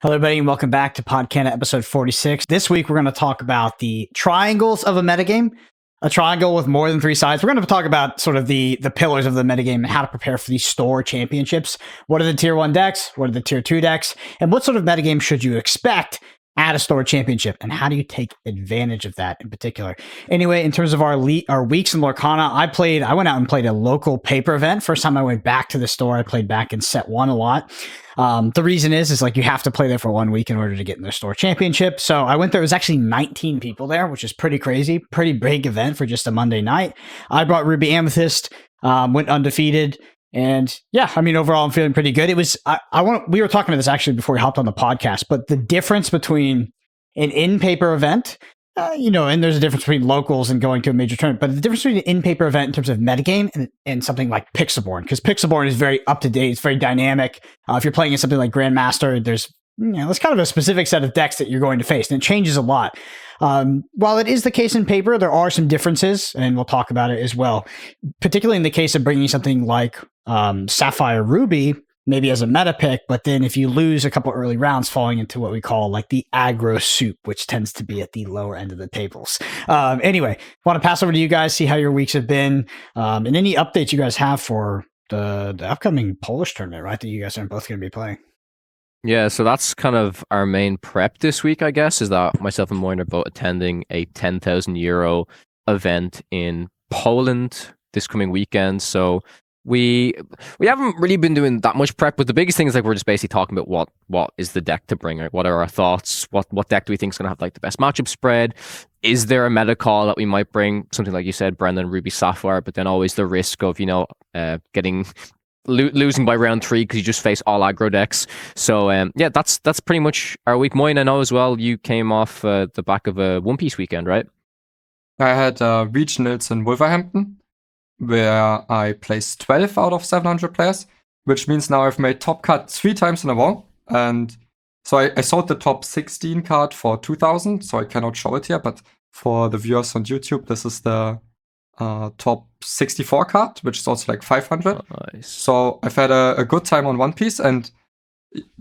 Hello, everybody, and welcome back to Podcana episode 46. This week, we're going to talk about the triangles of a metagame, a triangle with more than 3 sides. We're going to talk about sort of the pillars of the metagame and how to prepare for these store championships. What are the tier 1 decks? What are the tier 2 decks? And what sort of metagame should you expect at a store championship? And how do you take advantage of that in particular? Anyway, in terms of our weeks in Lorcana, I went out and played a local paper event. First time I went back to the store, I played back in set 1 a lot. The reason is like you have to play there for 1 week in order to get in the store championship. So I went there. It was actually 19 people there, which is pretty crazy. Pretty big event for just a Monday night. I brought Ruby Amethyst, went undefeated. And yeah, I mean, overall, I'm feeling pretty good. It was, we were talking about this actually before we hopped on the podcast, but the difference between an in-paper event, and there's a difference between locals and going to a major tournament, but the difference between an in-paper event in terms of metagame and something like Pixelborn, because Pixelborn is very up-to-date, it's very dynamic. If you're playing in something like Grandmaster, there's kind of a specific set of decks that you're going to face, and it changes a lot. While it is the case in paper, there are some differences, and we'll talk about it as well, particularly in the case of bringing something like Sapphire Ruby, maybe as a meta pick, but then if you lose a couple early rounds, falling into what we call like the aggro soup, which tends to be at the lower end of the tables. Anyway, want to pass over to you guys, see how your weeks have been, and any updates you guys have for the upcoming Polish tournament, right, that you guys are both going to be playing. Yeah, so that's kind of our main prep this week, I guess, is that myself and Moyne are both attending a 10,000 euro event in Poland this coming weekend. So we haven't really been doing that much prep, but the biggest thing is like we're just basically talking about what is the deck to bring, like what are our thoughts, what deck do we think is going to have like the best matchup spread, is there a meta call that we might bring, something like you said, Brendan, Ruby Sapphire, but then always the risk of losing by round 3 because you just face all aggro decks. So yeah, that's pretty much our week. Moyne, I know as well you came off the back of a One Piece weekend, right? I had regionals in Wolverhampton, where I placed 12 out of 700 players, which means now I've made top cut 3 times in a row. And so I sold the top 16 card for 2,000, so I cannot show it here, but for the viewers on YouTube, this is the top 64 card, which is also like 500. Oh, nice. So I've had a good time on One Piece, and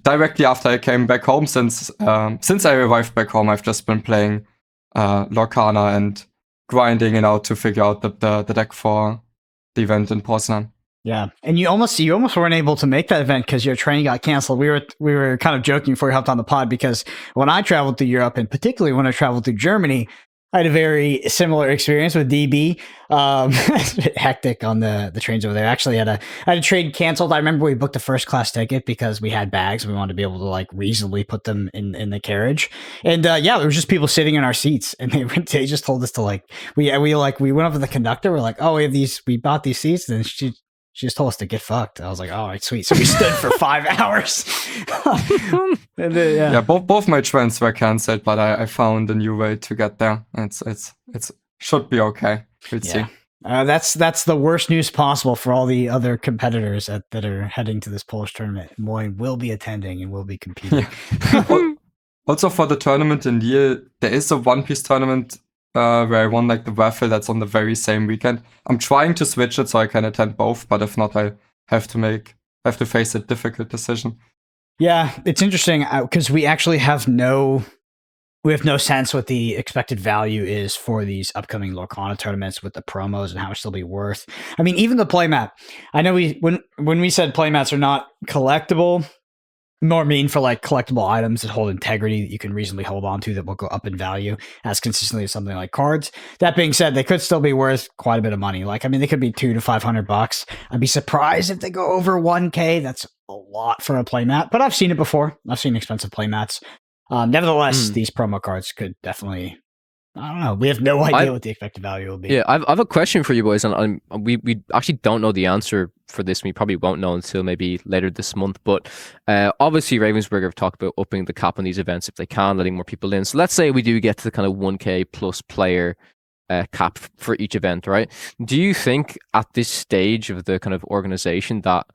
directly after I came back home, since I arrived back home, I've just been playing Lorcana and grinding it out to figure out the deck for the event in Poznan. Yeah, and you almost weren't able to make that event because your training got canceled. We were kind of joking before we hopped on the pod, because when I traveled through Europe, and particularly when I traveled through Germany, I had a very similar experience with DB. It's a bit hectic on the trains over there. Actually, I had a trade canceled. I remember we booked a first class ticket because we had bags. We wanted to be able to like reasonably put them in the carriage. And yeah, there was just people sitting in our seats, and they just told us to like we went up to the conductor. We're like, oh, we bought these seats, and she just told us to get fucked. I was like, all right, sweet. So we stood for 5 hours. And then, yeah, both my trains were cancelled, but I found a new way to get there. It's should be okay. We'll see. That's the worst news possible for all the other competitors that are heading to this Polish tournament. Moyne will be attending and will be competing. Yeah. Also for the tournament in Lille, there is a One Piece tournament where I won like the raffle that's on the very same weekend. I'm trying to switch it so I can attend both, but if not, I have to face a difficult decision. Yeah, it's interesting because we actually have no sense what the expected value is for these upcoming Lorcana tournaments with the promos and how much they'll be worth. I mean, even the playmat. I know when we said playmats are not collectible, more mean for like collectible items that hold integrity that you can reasonably hold on to that will go up in value as consistently as something like cards. That being said, they could still be worth quite a bit of money. Like, I mean, they could be $200 to $500. I'd be surprised if they go over 1K. That's a lot for a playmat, but I've seen it before. I've seen expensive playmats. Nevertheless, these promo cards could definitely, I don't know. We have no idea what the expected value will be. Yeah, I've a question for you boys, and we actually don't know the answer for this. We probably won't know until maybe later this month. But obviously, Ravensburger have talked about upping the cap on these events if they can, letting more people in. So let's say we do get to the kind of 1K plus player cap for each event, right? Do you think at this stage of the kind of organization that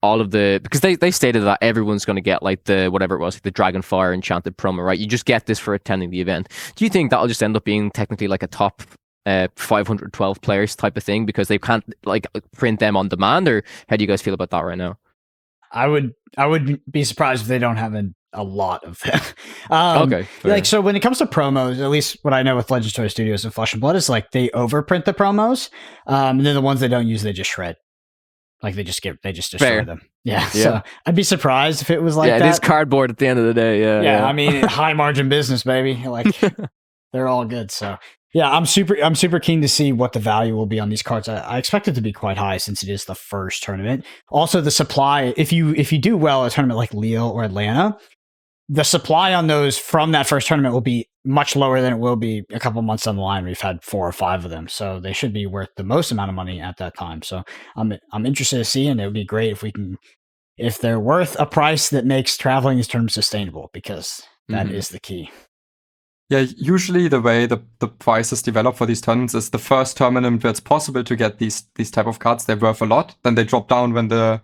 all of the, because they stated that everyone's going to get like the whatever it was, like the Dragonfire enchanted promo, right? You just get this for attending the event. Do you think that'll just end up being technically like a top 512 players type of thing because they can't like print them on demand, or how do you guys feel about that right now? I would be surprised if they don't have a lot of them. Okay, fair. Like, so when it comes to promos, at least what I know with Legends Toy Studios and Flesh and Blood is like they overprint the promos, and then the ones they don't use, they just shred. Like they just destroy Fair. them. Yeah. So I'd be surprised if it was like that. It is cardboard at the end of the day. Yeah. I mean, high margin business, baby. Like they're all good. So yeah, I'm super keen to see what the value will be on these cards. I expect it to be quite high since it is the first tournament. Also, the supply, if you do well at a tournament like Lille or Atlanta, the supply on those from that first tournament will be much lower than it will be a couple months down the line. We've had 4 or 5 of them, so they should be worth the most amount of money at that time. So I'm interested to see, and it would be great if they're worth a price that makes traveling these tournaments sustainable, because that is the key. Yeah, usually the way the prices develop for these tournaments is the first tournament where it's possible to get these type of cards, they're worth a lot. Then they drop down when the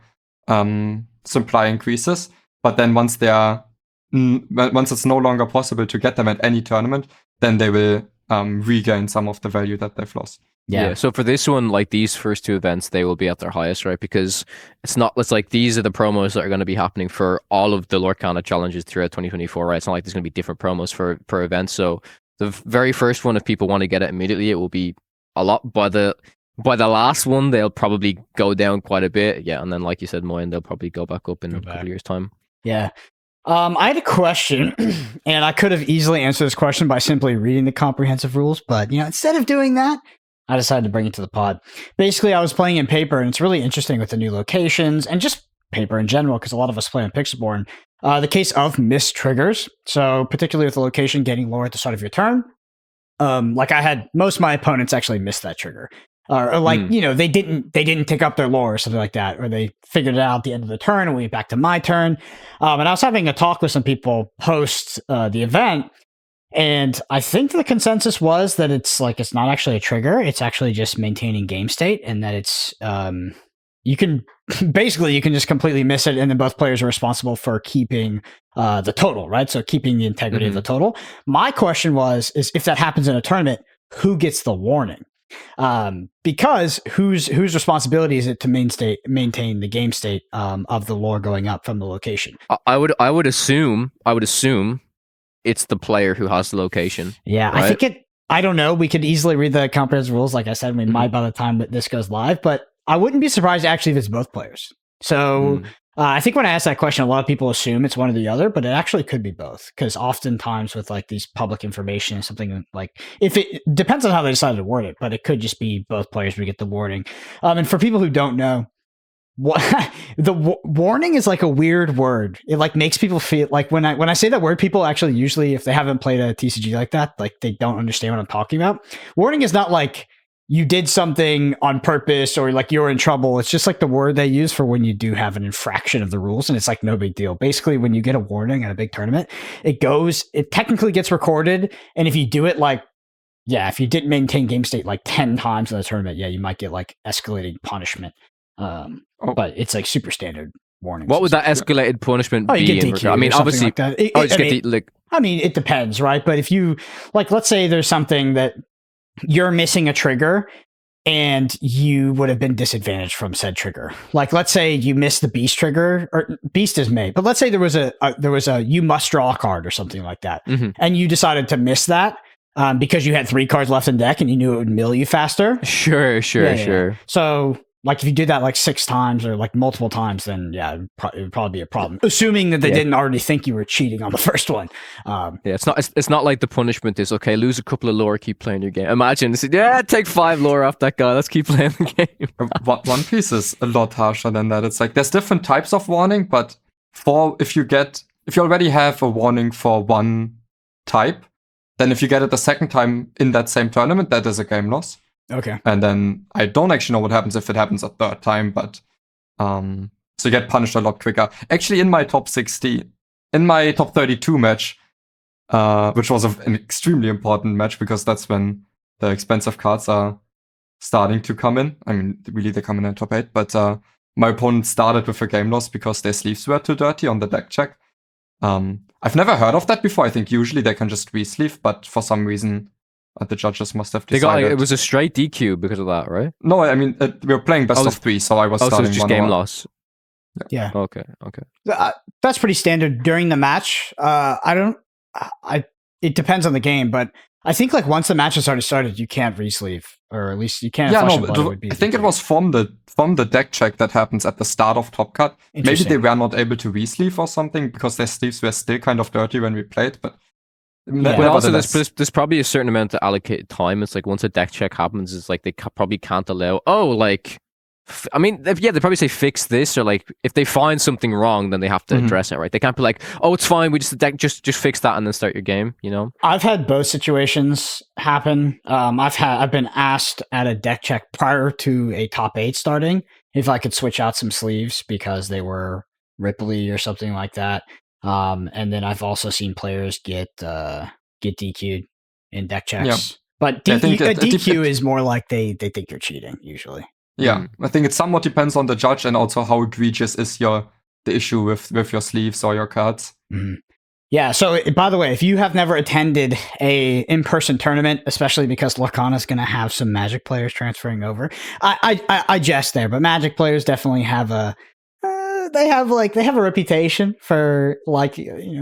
supply increases. But then once it's no longer possible to get them at any tournament, then they will regain some of the value that they've lost. Yeah. So for this one, like these first 2 events, they will be at their highest, right? Because it's like these are the promos that are going to be happening for all of the Lorcana challenges throughout 2024, right? It's not like there's going to be different promos per event. So the very first one, if people want to get it immediately, it will be a lot. By the last one, they'll probably go down quite a bit. Yeah. And then, like you said, Moyen, they'll probably go back up in a couple of years' time. Yeah. I had a question, and I could have easily answered this question by simply reading the comprehensive rules, but instead of doing that, I decided to bring it to the pod. Basically, I was playing in paper, and it's really interesting with the new locations and just paper in general, because a lot of us play on Pixelborn. The case of missed triggers, so particularly with the location getting lower at the start of your turn. Like I had most of my opponents actually missed that trigger. Or like, they didn't tick up their lore or something like that, or they figured it out at the end of the turn and went back to my turn. And I was having a talk with some people post the event, and I think the consensus was that it's not actually a trigger, it's actually just maintaining game state, and that it's you can just completely miss it, and then both players are responsible for keeping the total, right? So keeping the integrity of the total. My question is if that happens in a tournament, who gets the warning? Because whose responsibility is it to maintain the game state of the lore going up from the location? I would assume it's the player who has the location. Yeah, right? I think I don't know. We could easily read the comprehensive rules. Like I said, we might by the time that this goes live, but I wouldn't be surprised actually if it's both players. So I think when I ask that question, a lot of people assume it's one or the other, but it actually could be both. Because oftentimes with like these public information, something like if it depends on how they decide to word it, but it could just be both players would get the warning. And for people who don't know, warning is like a weird word. It like makes people feel like when I say that word, people actually usually, if they haven't played a TCG like that, like they don't understand what I'm talking about. Warning is not like you did something on purpose or like you're in trouble. It's just like the word they use for when you do have an infraction of the rules, and it's like no big deal. Basically, when you get a warning at a big tournament, it technically gets recorded, and if you do it if you didn't maintain game state like 10 times in the tournament, you might get like escalating punishment. But it's like super standard warnings. What would that escalated punishment be? You get DQ, I mean, obviously, like that. It depends, right? But if you let's say there's something that you're missing a trigger and you would have been disadvantaged from said trigger. Like, let's say you missed the beast trigger, or beast is May, but let's say there was a you must draw a card or something like that. And you decided to miss that because you had 3 cards left in deck and you knew it would mill you faster. Sure. So like if you did that like 6 times or like multiple times, then it would probably be a problem. Assuming that they didn't already think you were cheating on the first one. It's not like the punishment is okay, lose a couple of lore, keep playing your game. Imagine take 5 lore off that guy, let's keep playing the game. One Piece is a lot harsher than that. It's like there's different types of warning, but if you already have a warning for one type, then if you get it the second time in that same tournament, that is a game loss. Okay. And then I don't actually know what happens if it happens a third time, but so you get punished a lot quicker. Actually, in my top 32 match, which was an extremely important match because that's when the expensive cards are starting to come in. I mean, really, they come in at top 8, but my opponent started with a game loss because their sleeves were too dirty on the deck check. I've never heard of that before. I think usually they can just re-sleeve, but for some reason, the judges must have decided. It was a straight DQ because of that, right? No, I mean, we were playing best of 3, so I was starting so it's just 1-1. game loss. Yeah. Okay. That's pretty standard during the match. It depends on the game, but I think like once the match has already started, you can't resleeve, or at least you can't. Yeah, Flesh no, and Blood would be I think it was from the deck check that happens at the start of Top Cut. Maybe Interesting. they were not able to resleeve or something because their sleeves were still kind of dirty when we played, but Yeah. But also, nevertheless. there's probably a certain amount of allocated time. It's like once a deck check happens, it's like they probably can't allow. Oh, like, I mean, they probably say fix this, or like if they find something wrong, then they have to address it, right? They can't be like, oh, it's fine, we just fix that and then start your game. You know? I've had both situations happen. I've been asked at a deck check prior to a top 8 starting if I could switch out some sleeves because they were Ripley or something like that. And then I've also seen players get DQ'd in deck checks. Yeah. But I think a that- DQ is more like they think you're cheating usually. Yeah, I think it somewhat depends on the judge and also how egregious is the issue with your sleeves or your cards. Mm-hmm. Yeah. So, by the way, if you have never attended a in-person tournament, especially because Lorcana is going to have some Magic players transferring over, I jest there, but Magic players definitely have they have a reputation for like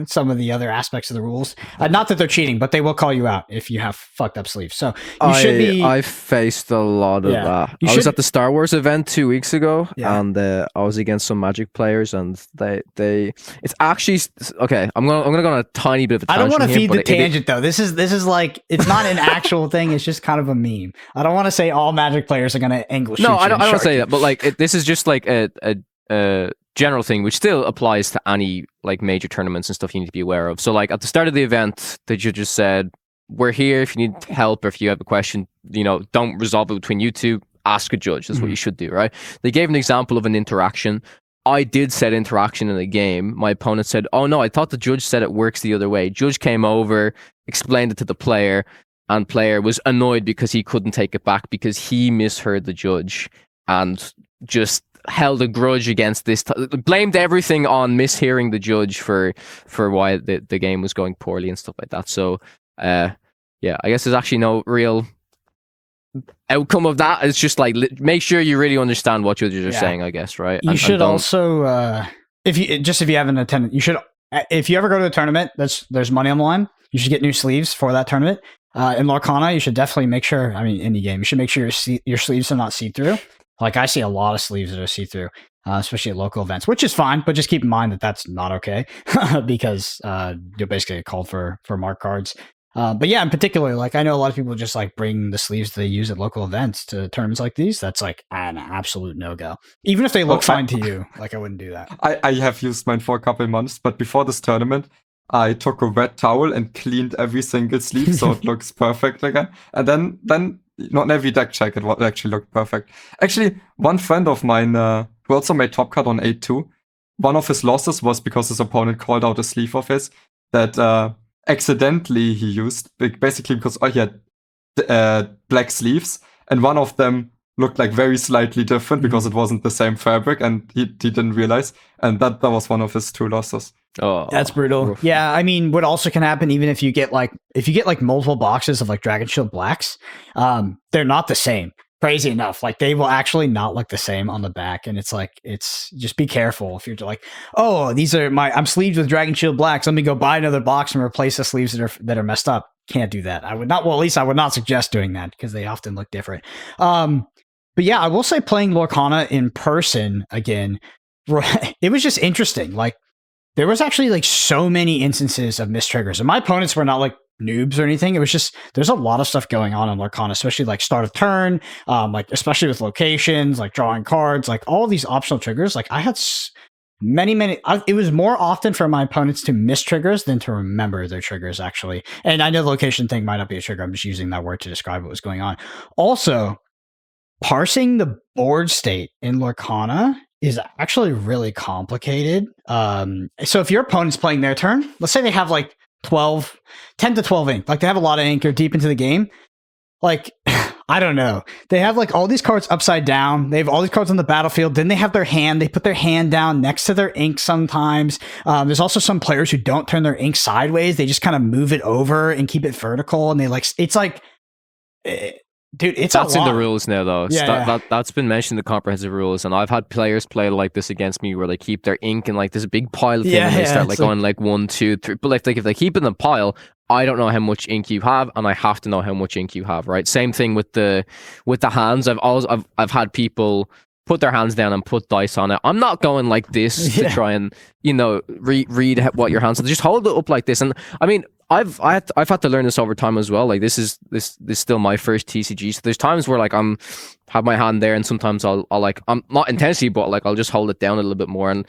some of the other aspects of the rules. Not that they're cheating, but they will call you out if you have fucked up sleeves. So you should be. I faced a lot of that. I was at the Star Wars event 2 weeks ago, and I was against some Magic players, and it's actually okay. I'm gonna go on a tiny bit of a tangent. I don't want to here, feed the tangent though. This is like it's not an actual thing. It's just kind of a meme. I don't want to say all Magic players are gonna angle. No, I don't say that. But like this is just like a general thing, which still applies to any like major tournaments and stuff you need to be aware of. So like at the start of the event, the judges said, "We're here if you need help or if you have a question. Don't resolve it between you two. Ask a judge. That's what you should do, right?" They gave an example of an interaction. I did set interaction in the game. My opponent said, "Oh no, I thought the judge said it works the other way." Judge came over, explained it to the player, and player was annoyed because he couldn't take it back because he misheard the judge and just held a grudge against this, blamed everything on mishearing the judge for why the game was going poorly and stuff like that. So I guess there's actually no real outcome of that. It's just like make sure you really understand what judges are saying, I guess, right? You should also if you haven't attended, you should, if you ever go to a tournament there's money on the line, you should get new sleeves for that tournament. In Lorcana, you should definitely make sure, any game, you should make sure your sleeves are not see-through. Like I see a lot of sleeves that are see-through, especially at local events, which is fine, but just keep in mind that that's not okay because you'll basically get called for mark cards. But yeah, in particular, like I know a lot of people just like bring the sleeves they use at local events to tournaments like these. That's like an absolute no-go. Even if they look fine to you, like I wouldn't do that. I have used mine for a couple months, but before this tournament, I took a wet towel and cleaned every single sleeve so it looks perfect again. And then not every deck check it actually looked perfect. Actually, one friend of mine who also made top cut on 8-2, one of his losses was because his opponent called out a sleeve of his that accidentally he used, basically because he had black sleeves, and one of them looked like very slightly different because it wasn't the same fabric, and he didn't realize, and that was one of his 2 losses. Oh, that's brutal. Rough. Yeah, I mean, what also can happen, even if you get like multiple boxes of like Dragon Shield blacks, they're not the same. Crazy enough, like they will actually not look the same on the back, and it's just be careful if you're like, oh, these are I'm sleeved with Dragon Shield blacks. Let me go buy another box and replace the sleeves that are messed up. Can't do that. I would not. Well, at least I would not suggest doing that because they often look different. But yeah, I will say playing Lorcana in person again, it was just interesting. Like there was actually like so many instances of mistriggers, and my opponents were not like noobs or anything. It was just there's a lot of stuff going on in Lorcana, especially like start of turn, like especially with locations, like drawing cards, like all these optional triggers. Like I had many. It was more often for my opponents to miss triggers than to remember their triggers actually. And I know the location thing might not be a trigger. I'm just using that word to describe what was going on. Also, parsing the board state in Lorcana is actually really complicated. So if your opponent's playing their turn, let's say they have like 10 to 12 ink, like they have a lot of ink, they're deep into the game. Like, I don't know. They have like all these cards upside down. They have all these cards on the battlefield. Then they have their hand. They put their hand down next to their ink sometimes. There's also some players who don't turn their ink sideways. They just kind of move it over and keep it vertical. And they like, it's like, Dude, it's That's a in lot. the rules now, though. So Yeah, yeah. that's been mentioned in the comprehensive rules, and I've had players play like this against me, where they keep their ink in like this big pile thing, and they start like going like 1, 2, 3. But like if they keep it in the pile, I don't know how much ink you have, and I have to know how much ink you have, right? Same thing with the hands. I've had people put their hands down and put dice on it. I'm not going like this to try and read what your hands are. Just hold it up like this. And I mean, I've had to learn this over time as well. Like this is still my first TCG. So there's times where like I'm have my hand there, and sometimes I'll like, I'm not intentionally, but like I'll just hold it down a little bit more, and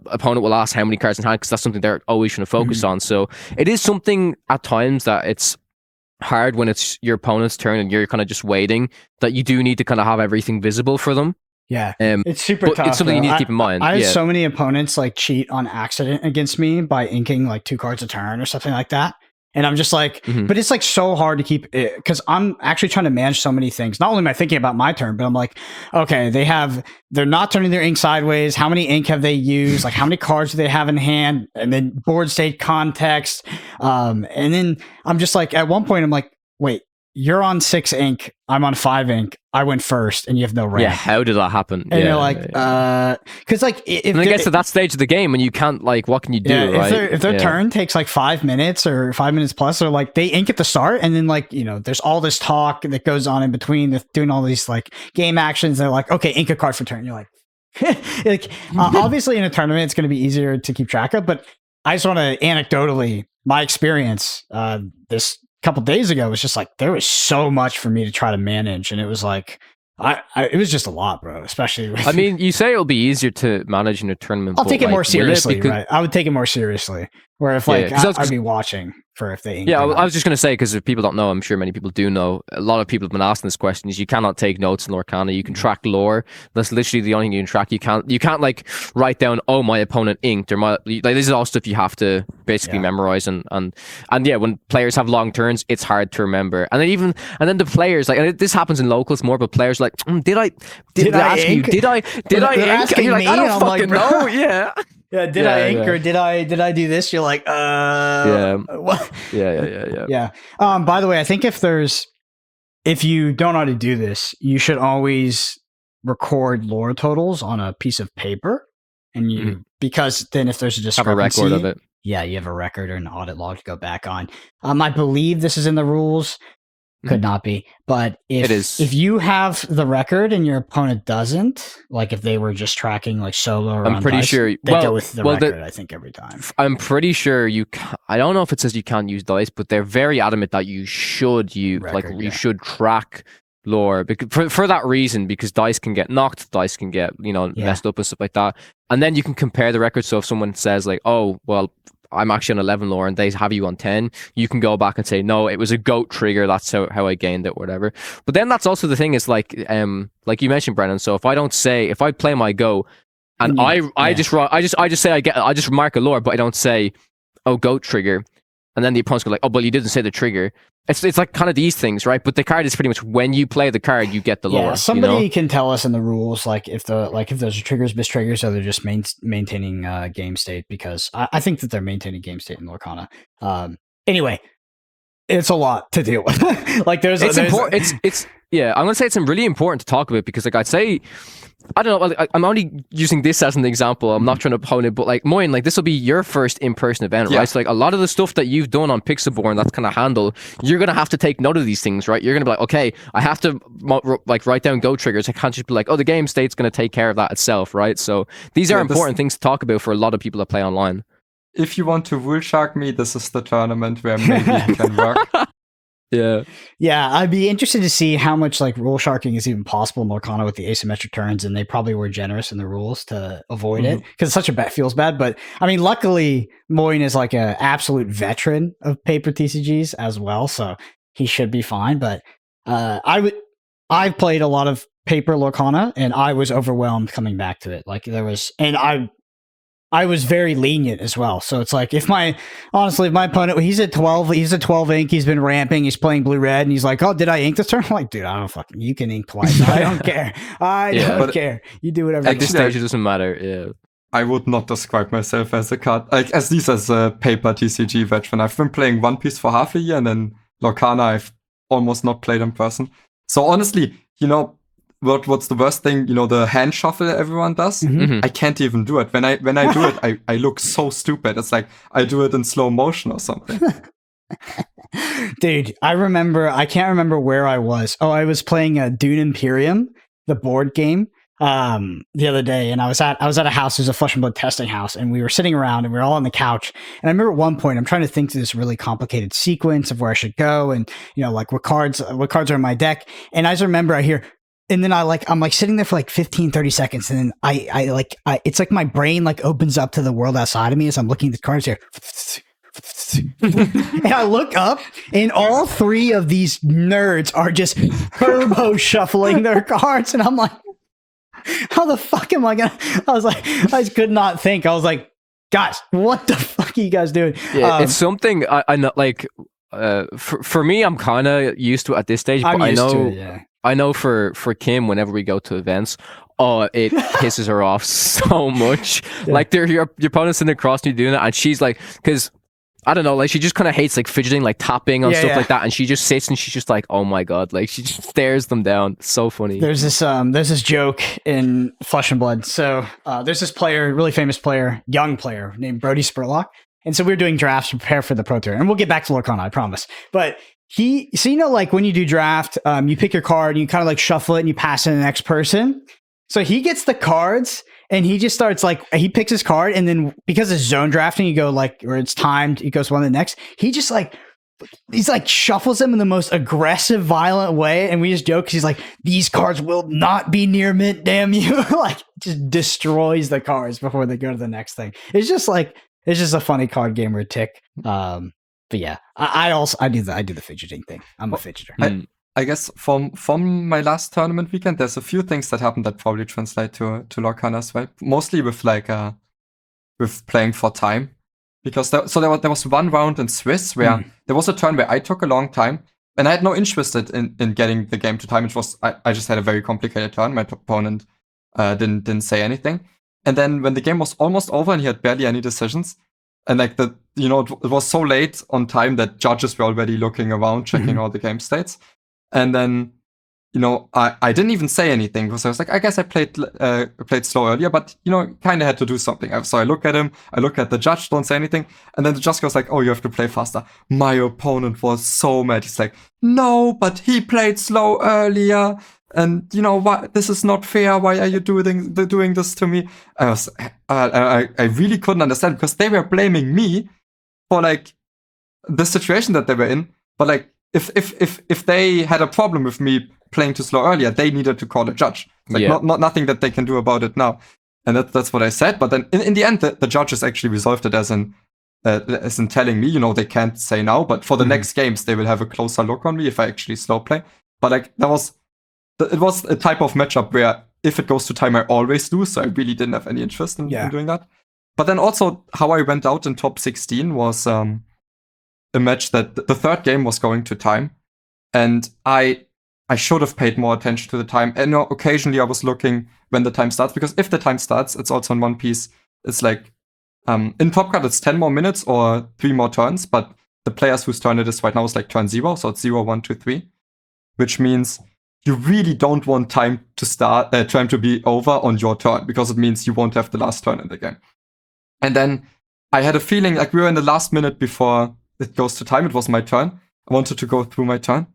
opponent will ask how many cards in hand, because that's something they're always trying to focus on. So it is something at times that it's hard when it's your opponent's turn and you're kind of just waiting, that you do need to kind of have everything visible for them. Yeah, it's super tough. It's something you need to keep in mind. I had so many opponents like cheat on accident against me by inking like 2 cards a turn or something like that. And I'm just like, but it's like so hard to keep it, because I'm actually trying to manage so many things. Not only am I thinking about my turn, but I'm like, okay, they're not turning their ink sideways. How many ink have they used? Like how many cards do they have in hand? And then board state context. And then I'm just like, at one point I'm like, wait, you're on 6 ink, I'm on 5 ink, I went first, and you have no rank. Yeah, how did that happen? And you're like, because like if it gets to that stage of the game and you can't, like, what can you do? Right? If their turn takes like 5 minutes or 5 minutes plus, or like they ink at the start, and then like there's all this talk that goes on in between, they're doing all these like game actions. They're like, okay, ink a card for turn. You're like, obviously in a tournament it's going to be easier to keep track of, but I just want to anecdotally, my experience this couple days ago was just like, there was so much for me to try to manage, and it was like it was just a lot, bro. Especially with, I mean, you say it'll be easier to manage in a tournament. I'll take it more seriously, right? I would take it more seriously. Where if like I'd be watching for if they I was just going to say, because if people don't know, I'm sure many people do know, a lot of people have been asking this question, is you cannot take notes in Lorcana. You can track lore. That's literally the only thing you can track. You can't like write down, oh, my opponent inked, or this is all stuff you have to basically memorize, and yeah, when players have long turns, it's hard to remember. And then the players, like, and this happens in locals more, but players like, did I ink? Did I ink? And you're like, I don't fucking know. Yeah. Yeah, did I ink or did I do this? You're like, what? Yeah. By the way, I think if you don't know how to do this, you should always record lore totals on a piece of paper, and because then if there's a discrepancy, have a record of it. Yeah, you have a record or an audit log to go back on. I believe this is in the rules. Could not be, but if you have the record and your opponent doesn't, like if they were just tracking like solo, or I'm pretty sure they go with the record. I think every time. I'm pretty sure I don't know if it says you can't use dice, but they're very adamant that you should use you should track lore, because for that reason, because dice can get knocked, dice can get messed up and stuff like that, and then you can compare the record. So if someone says like, oh well, I'm actually on 11 lore and they have you on 10, you can go back and say, no, it was a goat trigger, that's how I gained it, whatever. But then that's also the thing, is like you mentioned, Brennan, so if I play my go and I just mark a lore, but I don't say, oh, goat trigger, and then the opponent's go like, oh, but you didn't say the trigger. It's like kind of these things, right? But the card is pretty much, when you play the card, you get the lore. Yeah, somebody can tell us in the rules, like if those are triggers, mistriggers, or they're just maintaining game state, because I think that they're maintaining game state in Lorcana. Anyway, it's a lot to deal with. Like it's important. I'm gonna say it's really important to talk about, because like I'd say, I don't know, I'm only using this as an example, I'm not trying to oppone it, but like Moin, like this will be your first in-person event, right? So like a lot of the stuff that you've done on Pixelborn that's kind of handle, you're gonna have to take note of these things, right? You're gonna be like, okay, I have to like write down go triggers. I can't just be like, oh, the game state's gonna take care of that itself, right? So these are important things to talk about for a lot of people that play online. If you want to rule shark me, this is the tournament where maybe it can work. Yeah, I'd be interested to see how much like rule sharking is even possible in Lorcana with the asymmetric turns, and they probably were generous in the rules to avoid it, because it's such feels bad. But I mean, luckily Moin is like an absolute veteran of paper TCGs as well, so he should be fine. But I've played a lot of paper Lorcana, and I was overwhelmed coming back to it. Like I was very lenient as well. So it's like, if my opponent, he's at 12 ink, he's been ramping, he's playing blue-red, and he's like, oh, did I ink this turn? I'm like, dude, I don't fucking, you can ink twice. I don't care. I don't care. You do whatever. At this stage, it doesn't matter. Yeah. I would not describe myself as a paper TCG veteran. I've been playing One Piece for half a year, and then Lorcana I've almost not played in person. So honestly, what's the worst thing? The hand shuffle everyone does. Mhm. I can't even do it. When I do it, I look so stupid. It's like I do it in slow motion or something. Dude, I can't remember where I was. Oh, I was playing Dune Imperium, the board game, the other day, and I was at a house. There's a Flesh and Blood testing house, and we were sitting around, and we were all on the couch. And I remember at one point, I'm trying to think through this really complicated sequence of where I should go, and like what cards are in my deck. And I just remember I hear. And then I'm sitting there for like 15, 30 seconds. And then it's like my brain opens up to the world outside of me as I'm looking at the cards here. And I look up and all three of these nerds are just turbo shuffling their cards. And I'm like, how the fuck am I gonna? I just could not think. I was like, guys, what the fuck are you guys doing? Yeah, it's something I know, for me, I'm kind of used to it at this stage, but I know for Kim, whenever we go to events, it pisses her off so much. Yeah. Like your opponent's sitting across and you're doing it, and she's like, because I don't know, she just kind of hates fidgeting, tapping on stuff like that, and she just sits and she's just like, oh my god, she just stares them down. It's so funny. There's this joke in Flesh and Blood. So there's this player, really famous player, young player named Brody Spurlock, and so we were doing drafts to prepare for the Pro Tour, and we'll get back to Lorcana, I promise. But when you do draft, you pick your card, and you kind of shuffle it, and you pass it to the next person. So he gets the cards, and he just starts he picks his card, and then because it's zone drafting, you go or it's timed, he goes one to the next. He just he's shuffles them in the most aggressive, violent way, and we just joke. He's like, "These cards will not be near mint, damn you!" Just destroys the cards before they go to the next thing. It's just a funny card game or a tick. But yeah, I do the fidgeting thing. I'm a fidgeter. I guess from my last tournament weekend, there's a few things that happened that probably translate to Lorcana as well. Mostly with with playing for time, because there was one round in Swiss where there was a turn where I took a long time, and I had no interest in getting the game to time. It was I just had a very complicated turn. My opponent didn't say anything, and then when the game was almost over and he had barely any decisions. And it was so late on time that judges were already looking around, checking all the game states. And then, I didn't even say anything because I was like, I guess I played slow earlier, but, kind of had to do something. So I look at him, I look at the judge, don't say anything. And then the judge goes like, oh, you have to play faster. My opponent was so mad. He's like, no, but he played slow earlier. And what? This is not fair. Why are you doing this to me? I really couldn't understand, because they were blaming me for the situation that they were in. But if they had a problem with me playing too slow earlier, they needed to call a judge. Nothing that they can do about it now. And that's what I said. But then in the end, the judges actually resolved it as in telling me, they can't say now, but for the next games they will have a closer look on me if I actually slow play. But it was a type of matchup where if it goes to time, I always lose. So I really didn't have any interest in doing that. But then also how I went out in top 16 was a match that the third game was going to time. And I should have paid more attention to the time. And occasionally I was looking when the time starts, because if the time starts, it's also in one piece. It's in Top Cut, it's 10 more minutes or 3 more turns. But the players whose turn it is right now is turn 0. So it's 0, 1, 2, 3, which means you really don't want time to be over on your turn, because it means you won't have the last turn in the game. And then I had a feeling we were in the last minute before it goes to time. It was my turn. I wanted to go through my turn.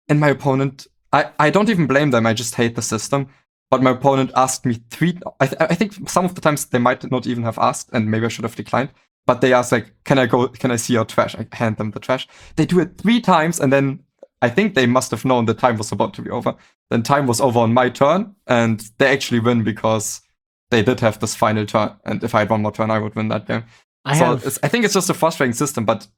And my opponent, I don't even blame them. I just hate the system. But my opponent asked me 3. I think some of the times they might not even have asked, and maybe I should have declined. But they asked can I see your trash? I hand them the trash. They do it 3 times, and then I think they must have known the time was about to be over. Then time was over on my turn, and they actually win because they did have this final turn. And if I had one more turn, I would win that game. I think it's just a frustrating system, but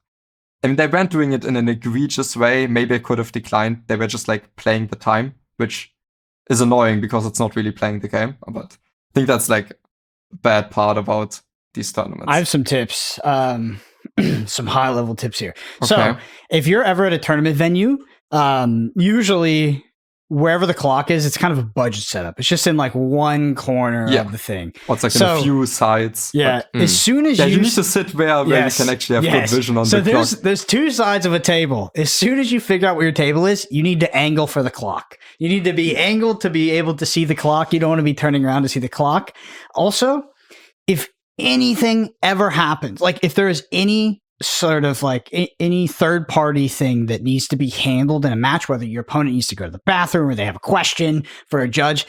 they weren't doing it in an egregious way. Maybe I could have declined. They were just playing the time, which is annoying because it's not really playing the game. But I think that's bad part about these tournaments. I have some tips, some high level tips here. Okay. So if you're ever at a tournament venue, usually wherever the clock is, it's kind of a budget setup. It's just in like one corner of the thing. Or it's like in a few sides. Yeah. As soon as you need to sit where you can actually have good vision on the clock. So there's two sides of a table. As soon as you figure out where your table is, you need to angle for the clock. You need to be angled to be able to see the clock. You don't want to be turning around to see the clock. Also, if anything ever happens, like if there is any sort of like any third party thing that needs to be handled in a match, whether your opponent needs to go to the bathroom or they have a question for a judge,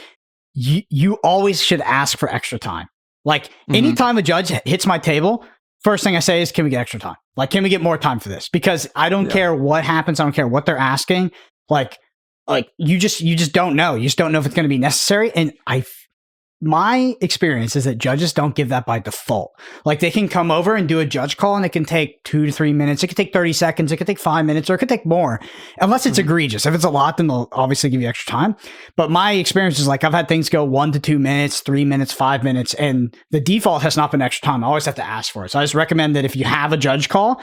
you always should ask for extra time. Like anytime a judge hits my table, first thing I say is, can we get extra time? Like, can we get more time for this? Because I don't care what happens. I don't care what they're asking. Like you just don't know. You just don't know if it's going to be necessary. And my experience is that judges don't give that by default. Like they can come over and do a judge call and it can take 2 to 3 minutes. It could take 30 seconds. It could take 5 minutes, or it could take more, unless it's egregious. If it's a lot, then they'll obviously give you extra time. But my experience is like, I've had things go 1 to 2 minutes, 3 minutes, 5 minutes, and the default has not been extra time. I always have to ask for it. So I just recommend that if you have a judge call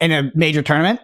in a major tournament,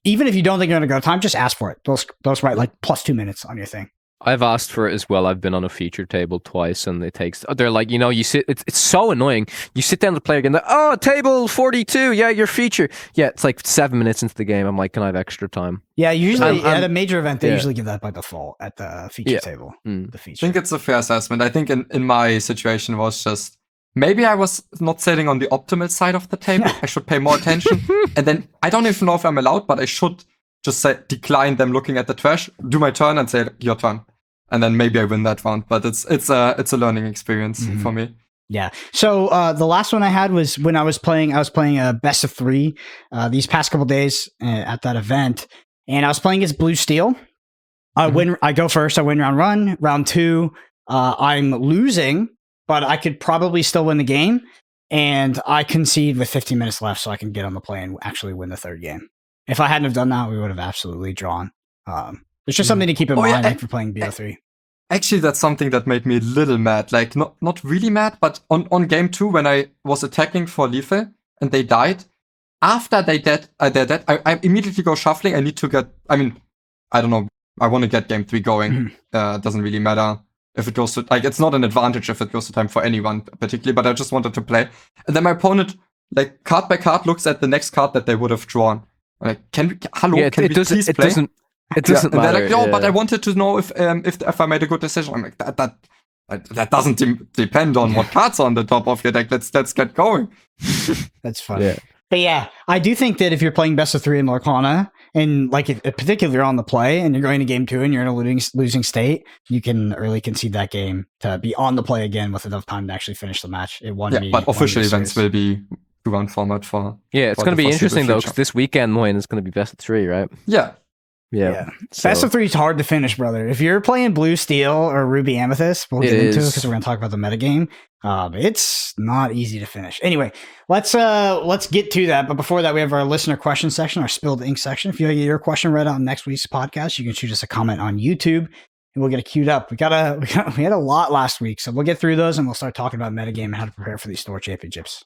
even if you don't think you're going to go time, just ask for it. Those write like plus 2 minutes on your thing. I've asked for it as well. I've been on a feature table twice, and they're like, you sit. It's so annoying. You sit down to play again. Oh, table 42. Yeah, your feature. Yeah, it's like 7 minutes into the game. I'm like, can I have extra time? Yeah, usually at a major event, they usually give that by default at the feature table. The feature. I think it's a fair assessment. I think in my situation was just maybe I was not sitting on the optimal side of the table. I should pay more attention. And then I don't even know if I'm allowed, but I should just say decline them looking at the trash, do my turn, and say your turn. And then maybe I win that round, but it's a learning experience for me. Yeah. So the last one I had was when I was playing a best of 3 these past couple days at that event, and I was playing as Blue Steel. I go first. I win round 1. Round 2, I'm losing, but I could probably still win the game, and I concede with 15 minutes left, so I can get on the play and actually win the third game. If I hadn't have done that, we would have absolutely drawn. It's just something to keep in mind if you're playing BO3. Actually, that's something that made me a little mad. Like, not really mad, but on game 2, when I was attacking for lethal and they died, after they're dead, I immediately go shuffling. I need to get, I don't know, I want to get game 3 going. Doesn't really matter if it goes to, like, it's not an advantage if it goes to time for anyone particularly, but I just wanted to play. And then my opponent, like, card by card, looks at the next card that they would have drawn. I'm like, can we please play? It doesn't matter. And they're like, no, but I wanted to know if I made a good decision. I'm like, that doesn't depend on what cards are on the top of your deck. Let's get going. That's funny. Yeah. But yeah, I do think that if you're playing best of 3 in Lorcana, and like if particularly you're on the play and you're going to game 2 and you're in a losing state, you can early concede that game to be on the play again with enough time to actually finish the match. But official events will be 2-1 format for. Yeah, it's going to be interesting though, because this weekend mine is going to be best of 3, right? Yeah. Yeah. Best of 3 is hard to finish, brother. If you're playing Blue Steel or Ruby Amethyst, we'll get into it because we're going to talk about the metagame. It's not easy to finish. Anyway, let's get to that. But before that, we have our listener question section, our spilled ink section. If you get your question read on next week's podcast, you can shoot us a comment on YouTube, and we'll get it queued up. We had a lot last week, so we'll get through those and we'll start talking about metagame and how to prepare for these store championships.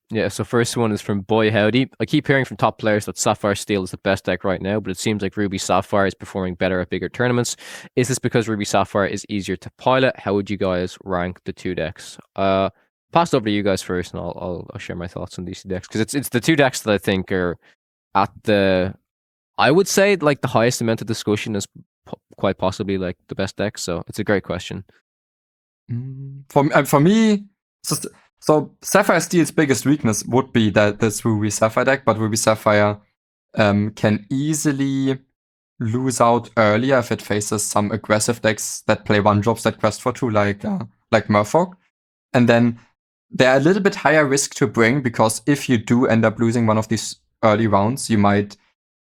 Yeah, so first one is from Boy Howdy. I keep hearing from top players that Sapphire Steel is the best deck right now, but it seems like Ruby Sapphire is performing better at bigger tournaments. Is this because Ruby Sapphire is easier to pilot? How would you guys rank the 2 decks? Pass over to you guys first, and I'll share my thoughts on these 2 decks, because it's the 2 decks that I think are at I would say like the highest amount of discussion is quite possibly like the best deck. So it's a great question. For me, so Sapphire Steel's biggest weakness would be that this Ruby Sapphire deck, but Ruby Sapphire can easily lose out earlier if it faces some aggressive decks that play 1-drops that quest for 2, like Merfolk. And then they're a little bit higher risk to bring, because if you do end up losing one of these early rounds, you might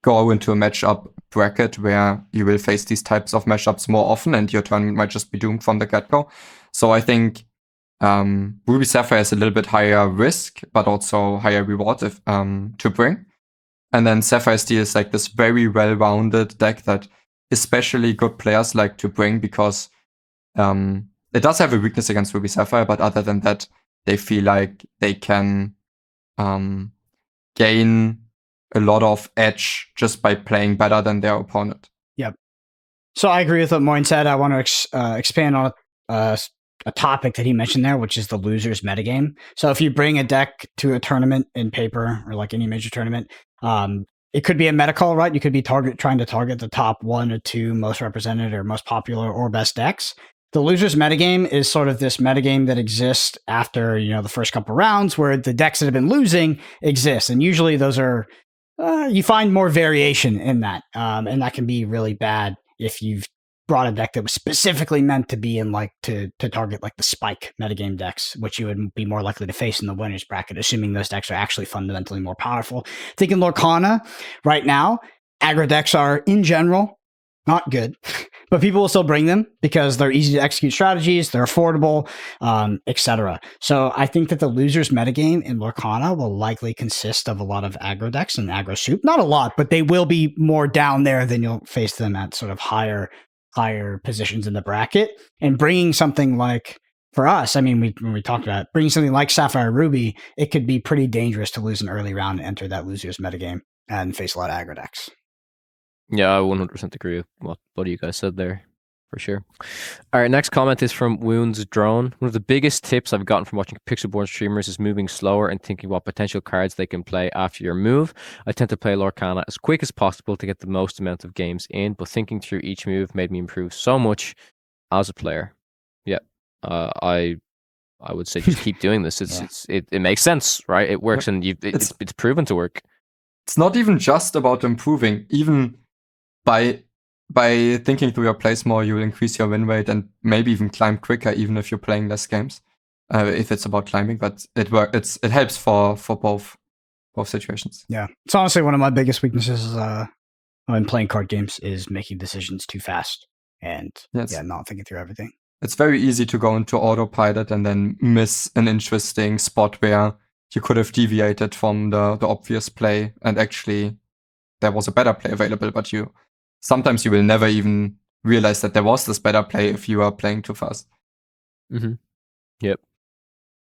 go into a matchup bracket where you will face these types of matchups more often, and your tournament might just be doomed from the get-go. So I think Ruby Sapphire is a little bit higher risk, but also higher reward to bring. And then Sapphire Steel is like this very well-rounded deck that especially good players like to bring, because it does have a weakness against Ruby Sapphire, but other than that, they feel like they can gain a lot of edge just by playing better than their opponent. Yep. So I agree with what Moyne said. I want to expand on a topic that he mentioned there, which is the losers metagame. So if you bring a deck to a tournament in paper or like any major tournament, it could be a meta call, right? You could be trying to target the top 1 or 2 most represented or most popular or best decks. The losers metagame is sort of this metagame that exists after, the first couple rounds where the decks that have been losing exist. And usually those are, you find more variation in that. And that can be really bad if you've brought a deck that was specifically meant to be in to target like the spike metagame decks, which you would be more likely to face in the winners bracket, assuming those decks are actually fundamentally more powerful. Thinking Lorcana right now, aggro decks are in general not good, but people will still bring them because they're easy to execute strategies, they're affordable, etc. So I think that the losers metagame in Lorcana will likely consist of a lot of aggro decks and aggro soup. Not a lot, but they will be more down there than you'll face them at sort of higher positions in the bracket. And bringing something like, for us, I mean, when we talked about it, bringing something like Sapphire Ruby, it could be pretty dangerous to lose an early round and enter that losers metagame and face a lot of aggro decks. Yeah, I 100% agree with what both of you guys said there, for sure. All right, next comment is from Wounds Drone. One of the biggest tips I've gotten from watching Pixelborn streamers is moving slower and thinking what potential cards they can play after your move. I tend to play Lorcana as quick as possible to get the most amount of games in, but thinking through each move made me improve so much as a player. Yeah, I would say just keep doing this. It makes sense, right? It works, and it's proven to work. It's not even just about improving. Even by thinking through your plays more, you will increase your win rate and maybe even climb quicker, even if you're playing less games. If it's about climbing, but it helps for both situations. Yeah, it's honestly one of my biggest weaknesses when playing card games is making decisions too fast and not thinking through everything. It's very easy to go into autopilot and then miss an interesting spot where you could have deviated from the obvious play, and actually there was a better play available, but sometimes you will never even realize that there was this better play if you are playing too fast. Mm-hmm. Yep.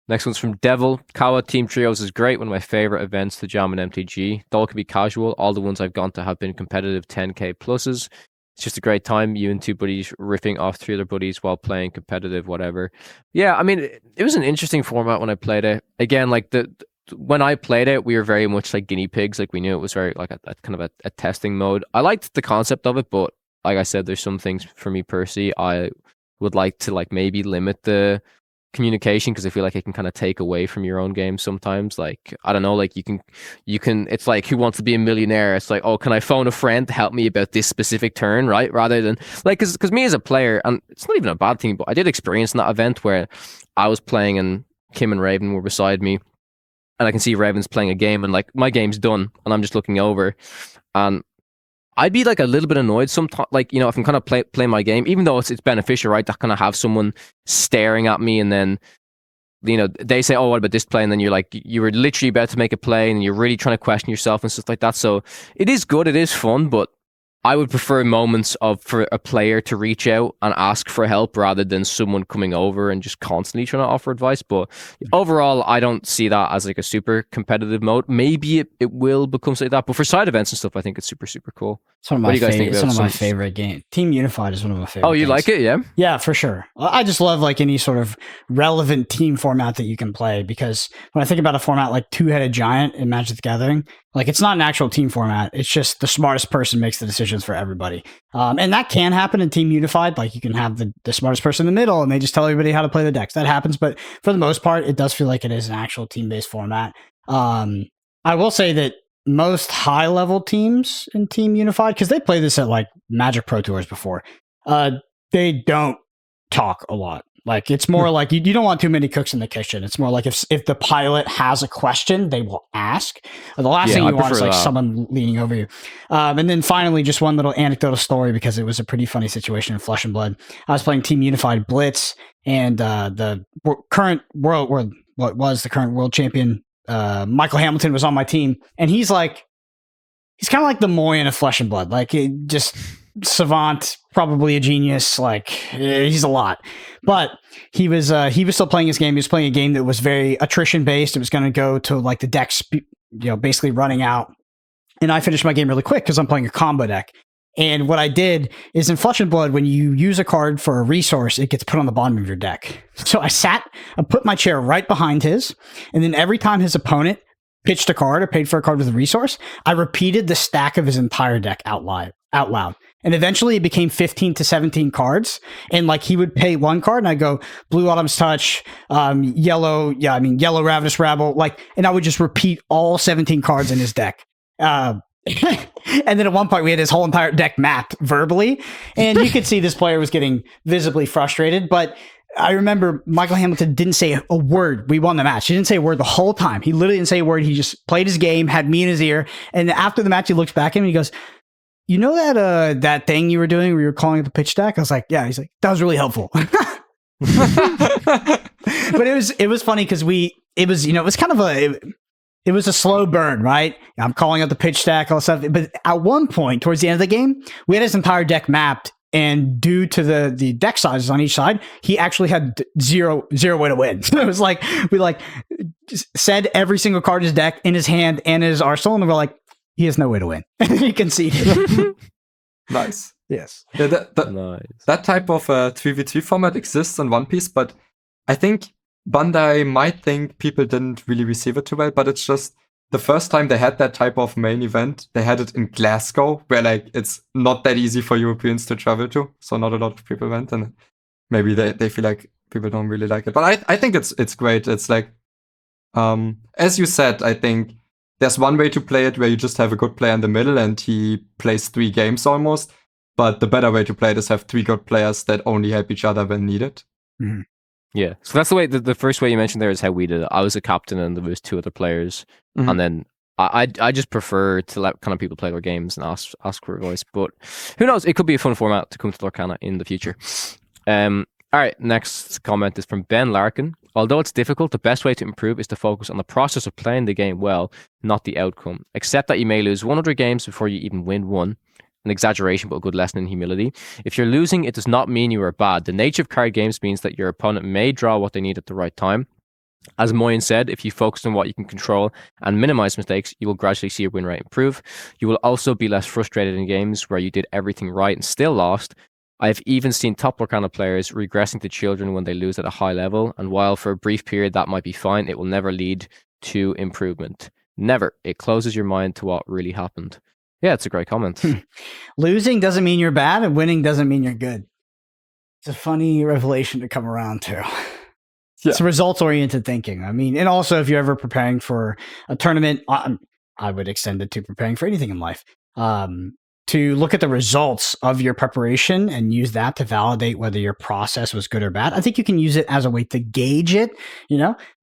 Next one's from Devil. Kawa Team Trios is great. One of my favorite events to jam in MTG. Though it can be casual, all the ones I've gone to have been competitive 10k pluses. It's just a great time. You and 2 buddies riffing off 3 other buddies while playing competitive, whatever. Yeah, I mean, it was an interesting format when I played it. Again, like when I played it, we were very much like guinea pigs. Like we knew it was very like a kind of a testing mode. I liked the concept of it, but like I said, there's some things for me personally I would like to like maybe limit the communication, because I feel like it can kind of take away from your own game sometimes. Like, I don't know, like you can it's like Who Wants to Be a Millionaire? It's like, oh, can I phone a friend to help me about this specific turn, right? Rather than like, because me as a player, and it's not even a bad thing, but I did experience in that event where I was playing and Kim and Raven were beside me, and I can see Raven's playing a game and like my game's done and I'm just looking over, and I'd be like a little bit annoyed sometimes, like, you know, if I'm kind of play my game, even though it's beneficial, right, to kind of have someone staring at me, and then, you know, they say, oh, what about this play? And then you're like, you were literally about to make a play and you're really trying to question yourself and stuff like that. So it is good, it is fun, but I would prefer moments for a player to reach out and ask for help rather than someone coming over and just constantly trying to offer advice. But overall, I don't see that as like a super competitive mode. Maybe it will become something like that, but for side events and stuff, I think it's super, super cool. It's one of my favorite games. Team Unified is one of my favorite. Oh, you games. like it? Yeah. Yeah, for sure. I just love like any sort of relevant team format that you can play, because when I think about a format like Two-Headed Giant in Magic the Gathering, like it's not an actual team format. It's just the smartest person makes the decisions for everybody. And that can happen in Team Unified. Like you can have the smartest person in the middle and they just tell everybody how to play the decks. That happens. But for the most part, it does feel like it is an actual team-based format. I will say that most high-level teams in Team Unified, because they play this at like Magic Pro Tours before, they don't talk a lot. Like it's more like you don't want too many cooks in the kitchen. It's more like if the pilot has a question, they will ask. The last thing you want is like someone leaning over you. And then finally, just one little anecdotal story, because it was a pretty funny situation in Flesh and Blood. I was playing Team Unified Blitz, and the current world champion, Michael Hamilton, was on my team, and he's kind of like the Moyen of Flesh and Blood, like just savant, probably a genius, like he's a lot. But he was still playing his game. He was playing a game that was very attrition based. It was going to go to like the decks, basically running out. And I finished my game really quick because I'm playing a combo deck. And what I did is in Flesh and Blood, when you use a card for a resource, it gets put on the bottom of your deck. So I put my chair right behind his, and then every time his opponent pitched a card or paid for a card with a resource, I repeated the stack of his entire deck out loud. And eventually it became 15 to 17 cards. And like he would pay one card and I go, Blue Autumn's Touch, yellow Ravenous Rabble, like, and I would just repeat all 17 cards in his deck. And then at one point we had his whole entire deck mapped verbally, and you could see this player was getting visibly frustrated. But I remember Michael Hamilton didn't say a word. We won the match. He didn't say a word the whole time. He literally didn't say a word. He just played his game, had me in his ear. And after the match, he looks back at me and he goes, you know that thing you were doing where you were calling it the pitch deck? I was like, yeah. He's like, that was really helpful. But it was funny because it was a slow burn, right? I'm calling out the pitch stack, all stuff. But at one point, towards the end of the game, we had his entire deck mapped, and due to the deck sizes on each side, he actually had zero way to win. So it was like we just said every single card in his deck in his hand and in his arsenal, and we're like, he has no way to win. He conceded. Nice. Yes. Yeah, Nice. that type of 3v3 format exists in One Piece, but I think Bandai might think people didn't really receive it too well, but it's just the first time they had that type of main event, they had it in Glasgow, where like it's not that easy for Europeans to travel to, so not a lot of people went, and maybe they feel like people don't really like it. But I think it's great. It's like, as you said, I think there's one way to play it where you just have a good player in the middle and he plays 3 games almost, but the better way to play it is have 3 good players that only help each other when needed. Mm-hmm. Yeah, so that's the way. The first way you mentioned there is how we did it. I was a captain, and there was 2 other players, and then I just prefer to let kind of people play their games and ask for advice. But who knows? It could be a fun format to come to Lorcana in the future. All right, next comment is from Ben Larkin. Although it's difficult, the best way to improve is to focus on the process of playing the game well, not the outcome. Accept that you may lose 100 games before you even win one. An exaggeration, but a good lesson in humility. If you're losing, it does not mean you are bad. The nature of card games means that your opponent may draw what they need at the right time. As Moyen said, if you focus on what you can control and minimize mistakes, you will gradually see your win rate improve. You will also be less frustrated in games where you did everything right and still lost. I've even seen top Lorcana players regressing to children when they lose at a high level, and while for a brief period that might be fine, it will never lead to improvement. Never. It closes your mind to what really happened. Yeah, it's a great comment. Losing doesn't mean you're bad, and winning doesn't mean you're good. It's a funny revelation to come around to. Yeah. It's results-oriented thinking. I mean, and also if you're ever preparing for a tournament, I would extend it to preparing for anything in life. To look at the results of your preparation and use that to validate whether your process was good or bad. I think you can use it as a way to gauge it,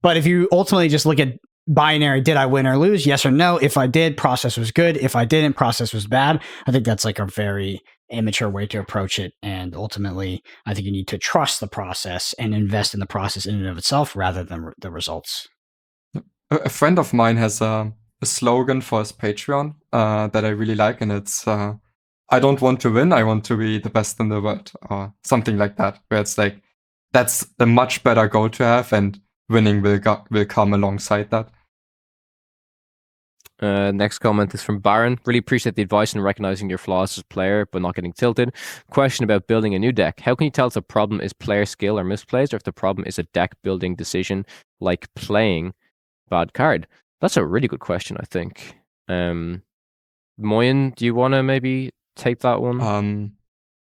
But if you ultimately just look at binary, did I win or lose? Yes or no. If I did, process was good. If I didn't, process was bad. I think that's like a very immature way to approach it. And ultimately, I think you need to trust the process and invest in the process in and of itself rather than the results. A friend of mine has a slogan for his Patreon that I really like, and it's I don't want to win, I want to be the best in the world, or something like that, where it's like that's a much better goal to have, and winning will come alongside that. Next comment is from Baron. Really appreciate the advice in recognizing your flaws as a player but not getting tilted. Question about building a new deck. How can you tell if the problem is player skill or misplays, or if the problem is a deck building decision like playing bad card? That's a really good question, I think. Moyen, do you want to maybe take that one?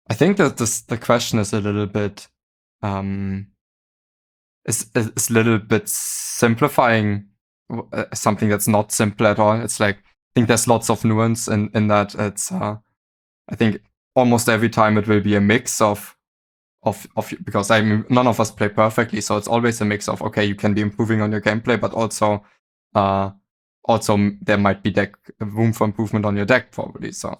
I think that the question is a little bit is a little bit simplifying something that's not simple at all. It's like, I think there's lots of nuance in that. It's I think almost every time it will be a mix of because I mean, none of us play perfectly, so it's always a mix of, okay, you can be improving on your gameplay, but also there might be room for improvement on your deck, probably. So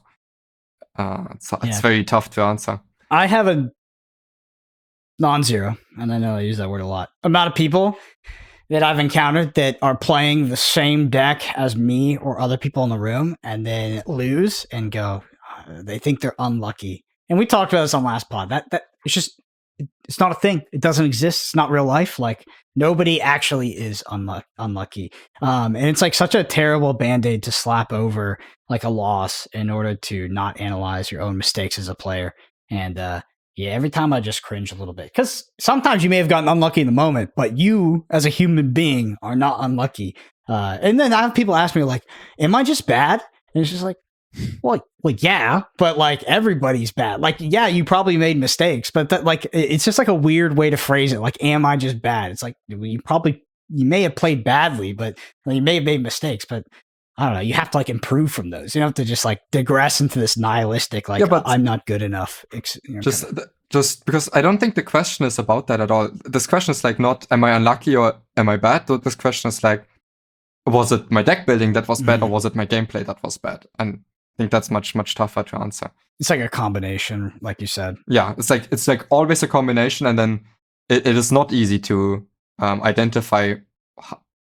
it's very tough to answer. I have a non-zero, and I know I use that word a lot, amount of people that I've encountered that are playing the same deck as me or other people in the room and then lose and go, they think they're unlucky. And we talked about this on last pod. That it's just it's not a thing. It doesn't exist. It's not real life. Like nobody actually is unlucky. And it's like such a terrible band-aid to slap over like a loss in order to not analyze your own mistakes as a player. And yeah, every time I just cringe a little bit because sometimes you may have gotten unlucky in the moment, but you as a human being are not unlucky. And then I have people ask me like, am I just bad? And it's just like, well, yeah, but like everybody's bad. Like, yeah, you probably made mistakes, but that like it's just like a weird way to phrase it. Like, am I just bad? It's like you may have played badly, but you may have made mistakes, but I don't know. You have to like improve from those. You don't have to just like digress into this nihilistic like I'm not good enough. Just because I don't think the question is about that at all. This question is like not am I unlucky or am I bad? This question is like, was it my deck building that was bad or was it my gameplay that was bad? And I think that's much tougher to answer. It's like a combination, like you said. Yeah, it's like always a combination, and then it is not easy to identify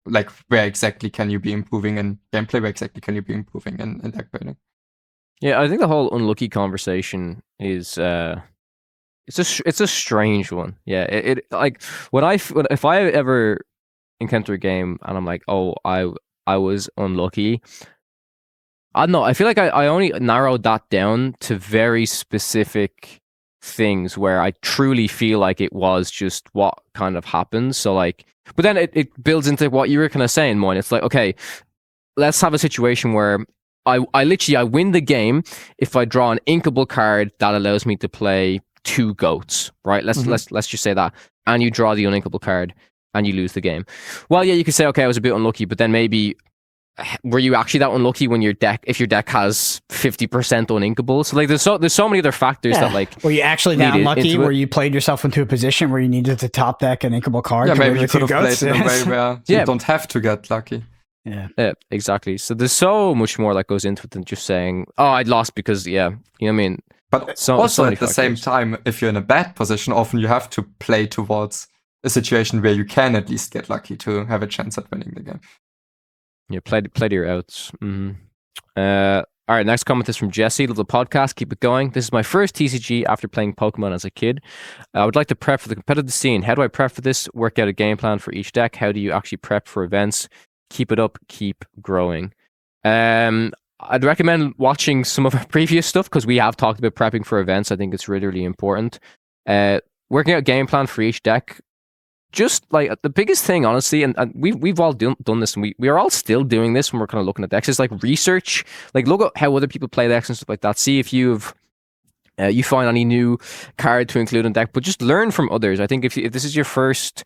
like where exactly can you be improving in gameplay, where exactly can you be improving in deck building. Yeah, I think the whole unlucky conversation is it's a strange one. Yeah, it like if I ever encounter a game and I'm like, oh, I was unlucky. I don't know. I feel like I only narrowed that down to very specific things where I truly feel like it was just what kind of happened. So like, but then it builds into what you were kind of saying, Moin. It's like, okay, let's have a situation where I win the game if I draw an inkable card that allows me to play 2 goats, right? Let's just say that, and you draw the uninkable card and you lose the game. Well, yeah, you could say, okay, I was a bit unlucky, but then maybe were you actually that unlucky when if your deck has 50% uninkable? So like there's so many other factors that like were you actually that unlucky where you played yourself into a position where you needed to top deck an inkable card? Yeah, maybe you could have played in a way where you don't have to get lucky. Yeah, exactly. So there's so much more that goes into it than just saying, oh, I lost because you know what I mean. But also at the same time, if you're in a bad position, often you have to play towards a situation where you can at least get lucky to have a chance at winning the game. Yeah, play to your outs. Mm-hmm. All right, next comment is from Jesse. Love the podcast. Keep it going. This is my first TCG after playing Pokemon as a kid. I would like to prep for the competitive scene. How do I prep for this? Work out a game plan for each deck. How do you actually prep for events? Keep it up. Keep growing. I'd recommend watching some of our previous stuff because we have talked about prepping for events. I think it's really, really important. Working out a game plan for each deck. Just like the biggest thing, honestly, and we've all done this, and we are all still doing this when we're kind of looking at decks. Is like research, like look at how other people play decks and stuff like that. See if you find any new card to include in deck, but just learn from others. I think if this is your first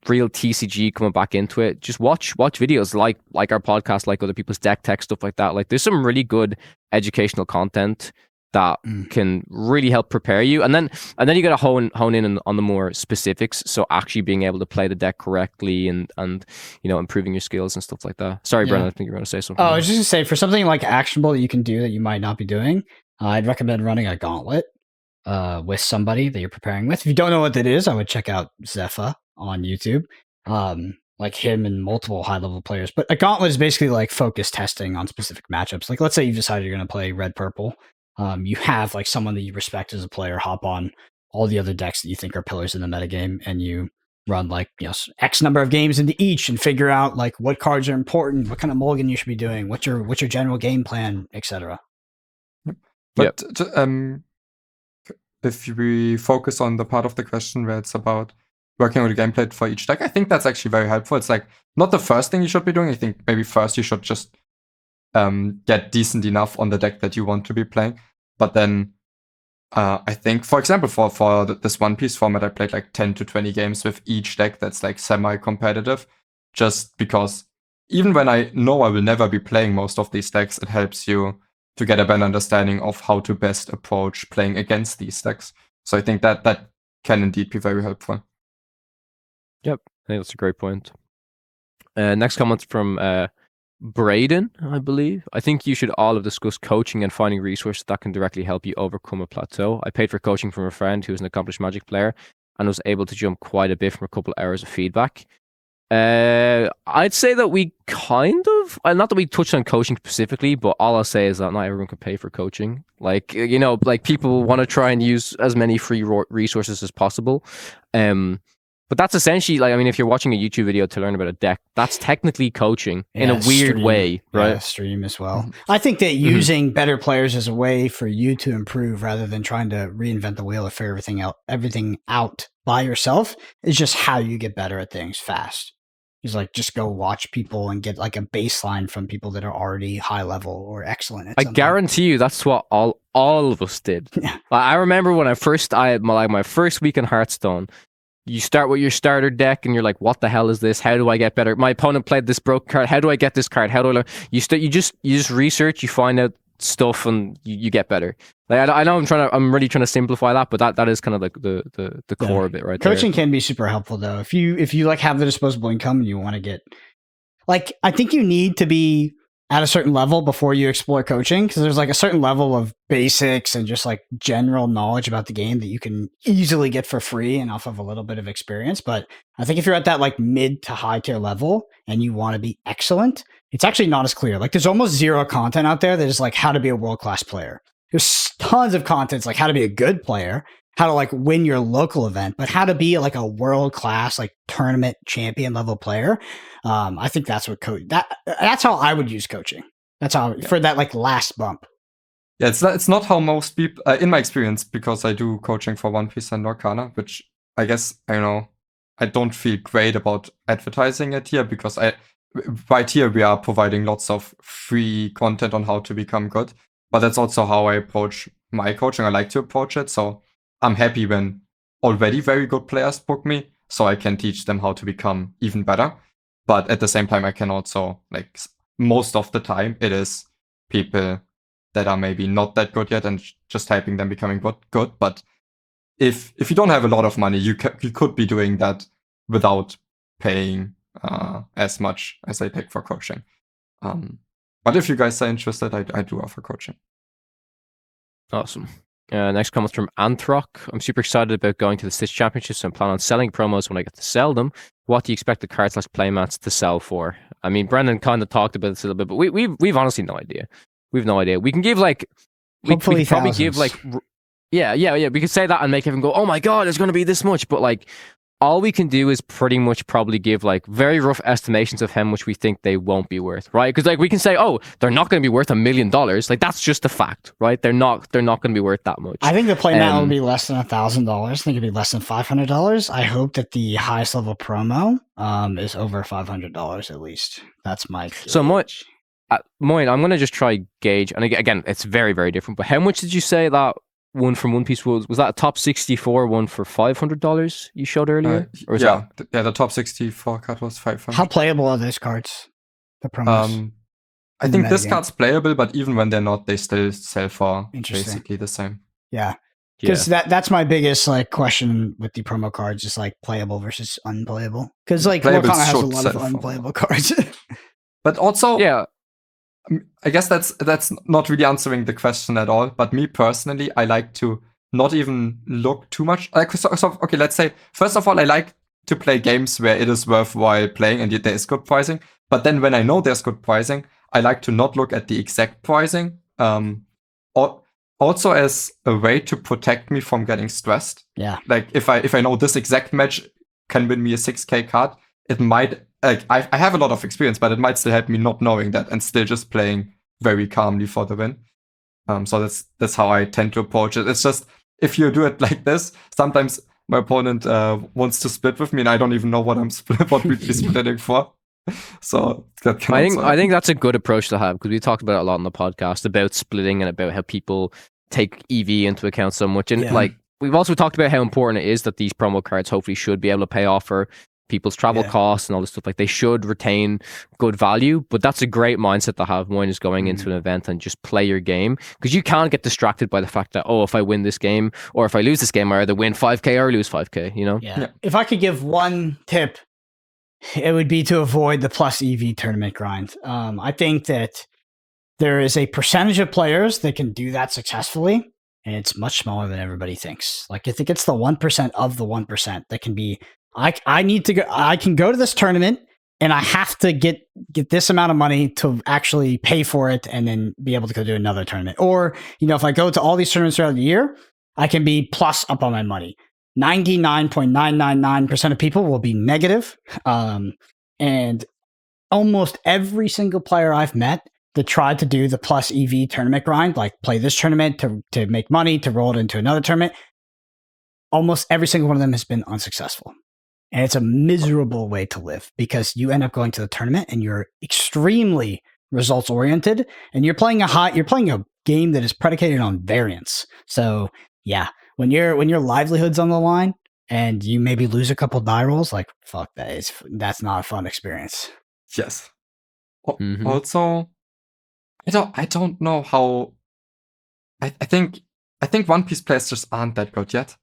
real TCG coming back into it, just watch videos like our podcast, like other people's deck tech stuff like that. Like there's some really good educational content that can really help prepare you, and then you got to hone in on the more specifics. So actually being able to play the deck correctly and improving your skills and stuff like that. Sorry, Brennan, I think you were going to say something. Oh, I was just going to say for something like actionable that you can do that you might not be doing, I'd recommend running a gauntlet with somebody that you're preparing with. If you don't know what that is, I would check out Zepha on YouTube. Like him and multiple high-level players. But a gauntlet is basically like focus testing on specific matchups. Like let's say you've decided you're going to play red-purple. You have like someone that you respect as a player hop on all the other decks that you think are pillars in the metagame, and you run like X number of games into each and figure out like what cards are important, what kind of mulligan you should be doing, what's your general game plan, etc. But if we focus on the part of the question where it's about working on the gameplay for each deck, I think that's actually very helpful. It's like not the first thing you should be doing. I think maybe first you should just get decent enough on the deck that you want to be playing. But then I think, for example, for this One Piece format, I played like 10 to 20 games with each deck that's like semi-competitive, just because even when I know I will never be playing most of these decks, it helps you to get a better understanding of how to best approach playing against these decks. So I think that can indeed be very helpful. Yep, I think that's a great point. Next comment from Braden, I believe. I think you should all have discussed coaching and finding resources that can directly help you overcome a plateau. I paid for coaching from a friend who's an accomplished Magic player and was able to jump quite a bit from a couple hours of feedback. I'd say that we kind of, not that we touched on coaching specifically, but all I'll say is that not everyone can pay for coaching. Like, you know, like people want to try and use as many free resources as possible. But that's essentially, like, I mean, if you're watching a YouTube video to learn about a deck, that's technically coaching in a weird way, right? Yeah, stream as well. I think that using better players is a way for you to improve rather than trying to reinvent the wheel or figure everything out by yourself is just how you get better at things fast. Is like just go watch people and get like a baseline from people that are already high level or excellent at something. Guarantee you that's what all of us did. Yeah. I remember when I had my first week in Hearthstone. You start with your starter deck and you're like, what the hell is this? How do I get better? My opponent played this broke card. How do I get this card? How do I learn? You just research, you find out stuff and you get better. Like I know I'm really trying to simplify that, but that is kind of like the core of it, right? Coaching there. can be super helpful though. If you like have the disposable income and you want to get, like, I think you need to be at a certain level before you explore coaching, because there's like a certain level of basics and just like general knowledge about the game that you can easily get for free and off of a little bit of experience. But I think if you're at that like mid to high tier level and you want to be excellent, it's actually not as clear. Like there's almost zero content out there that is like how to be a world-class player. There's tons of content like how to be a good player, how to like win your local event, but how to be like a world-class like tournament champion level player. I think that's what that's how I would use coaching. That's how for that like last bump. Yeah, it's not how most people, in my experience, because I do coaching for One Piece and Lorcana, which I guess I don't feel great about advertising it here, because right here we are providing lots of free content on how to become good, but that's also how I approach my coaching. I like to approach it, so I'm happy when already very good players book me, so I can teach them how to become even better. But at the same time, I can also, like, most of the time, it is people that are maybe not that good yet and just helping them becoming good. But if you don't have a lot of money, you could be doing that without paying as much as I pay for coaching. But if you guys are interested, I do offer coaching. Awesome. Next comment from Anthrock. I'm super excited about going to the Stitch Championships and plan on selling promos when I get to sell them. What do you expect the cards / playmats to sell for? I mean, Brendan kind of talked about this a little bit, but we've honestly no idea. We've no idea. We can give like, we could probably give like, yeah. We could say that and make everyone go, oh my God, it's going to be this much. But like, all we can do is pretty much probably give like very rough estimations of how much we think they won't be worth, right? Because like we can say, oh, they're not going to be worth $1 million. Like that's just a fact, right? They're not going to be worth that much. I think the playmat will be less than $1,000. I think it'd be less than $500. I hope that the highest level promo is over $500 at least. That's my gauge. So much. Moin, I'm going to just try gauge, and again, it's very, very different. But how much did you say that one from One Piece was that a top 64 one for $500 you showed earlier? Or is the top 64 card was $500. How playable are those cards? The promos. I think this card's playable, but even when they're not, they still sell for basically the same. Yeah. Because that's my biggest like question with the promo cards is like playable versus unplayable. Because like Lorcana has a lot of unplayable cards. But also, yeah, I guess that's not really answering the question at all. But me personally, I like to not even look too much. Like, okay, let's say, first of all, I like to play games where it is worthwhile playing and there is good pricing. But then when I know there's good pricing, I like to not look at the exact pricing. Also as a way to protect me from getting stressed. Yeah. Like if I know this exact match can win me a 6K card, it might, like, I have a lot of experience, but it might still help me not knowing that and still just playing very calmly for the win. So that's how I tend to approach it. It's just, if you do it like this, sometimes my opponent wants to split with me and I don't even know what we'd be splitting for. So that I think that's a good approach to have, because we talked about it a lot on the podcast about splitting and about how people take EV into account so much. And like, we've also talked about how important it is that these promo cards hopefully should be able to pay off for people's travel costs and all this stuff. Like, they should retain good value, but that's a great mindset to have when is going into an event and just play your game, because you can't get distracted by the fact that, oh, if I win this game or if I lose this game, I either win 5K or lose 5K, you know? Yeah. If I could give one tip, it would be to avoid the plus EV tournament grind. I think that there is a percentage of players that can do that successfully, and it's much smaller than everybody thinks. Like, I think it's the 1% of the 1% that can be, I can go to this tournament and I have to get this amount of money to actually pay for it and then be able to go do another tournament. Or, if I go to all these tournaments throughout the year, I can be plus up on my money. 99.999% of people will be negative. And almost every single player I've met that tried to do the plus EV tournament grind, like play this tournament to make money, to roll it into another tournament, almost every single one of them has been unsuccessful. And it's a miserable way to live because you end up going to the tournament and you're extremely results oriented and you're playing a game that is predicated on variance. So yeah, when your livelihood's on the line and you maybe lose a couple die rolls, like fuck that's not a fun experience. Yes. Also, I don't know how. I think One Piece players just aren't that good yet.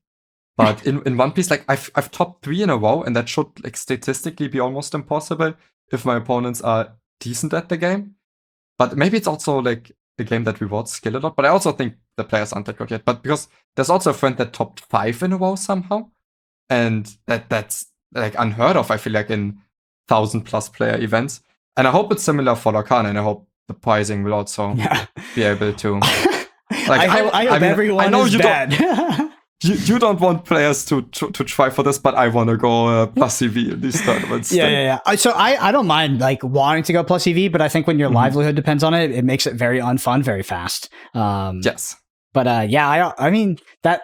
But in One Piece, like I've topped 3 in a row, and that should like statistically be almost impossible if my opponents are decent at the game. But maybe it's also like a game that rewards skill a lot. But I also think the players aren't that good yet. But because there's also a friend that topped 5 in a row somehow, and that's like unheard of. I feel like in 1,000+ player events, and I hope it's similar for Lorcana, and I hope the pricing will also be able to. Like I hope everyone I know is you bad. You don't want players to try for this, but I want to go plus EV in these tournaments. Yeah. So I don't mind like wanting to go plus EV, but I think when your livelihood depends on it, it makes it very unfun very fast. Yes. But I mean that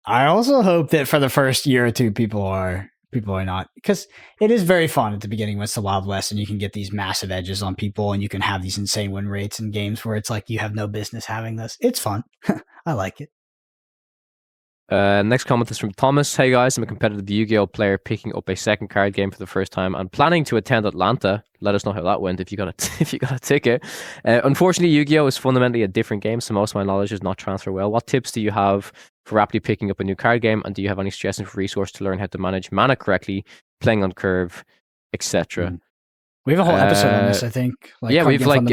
I also hope that for the first year or two, people are not, because it is very fun at the beginning when it's the Wild West and you can get these massive edges on people and you can have these insane win rates in games where it's like you have no business having this. It's fun. I like it. Next comment is from Thomas. Hey guys, I'm a competitive Yu-Gi-Oh player picking up a second card game for the first time. I'm planning to attend Atlanta. Let us know how that went if you got a ticket. Unfortunately, Yu-Gi-Oh is fundamentally a different game, so most of my knowledge does not transfer well. What tips do you have for rapidly picking up a new card game, and do you have any suggestions for resource to learn how to manage mana correctly, playing on curve, etc.? We have a whole episode on this, I think. Like we have like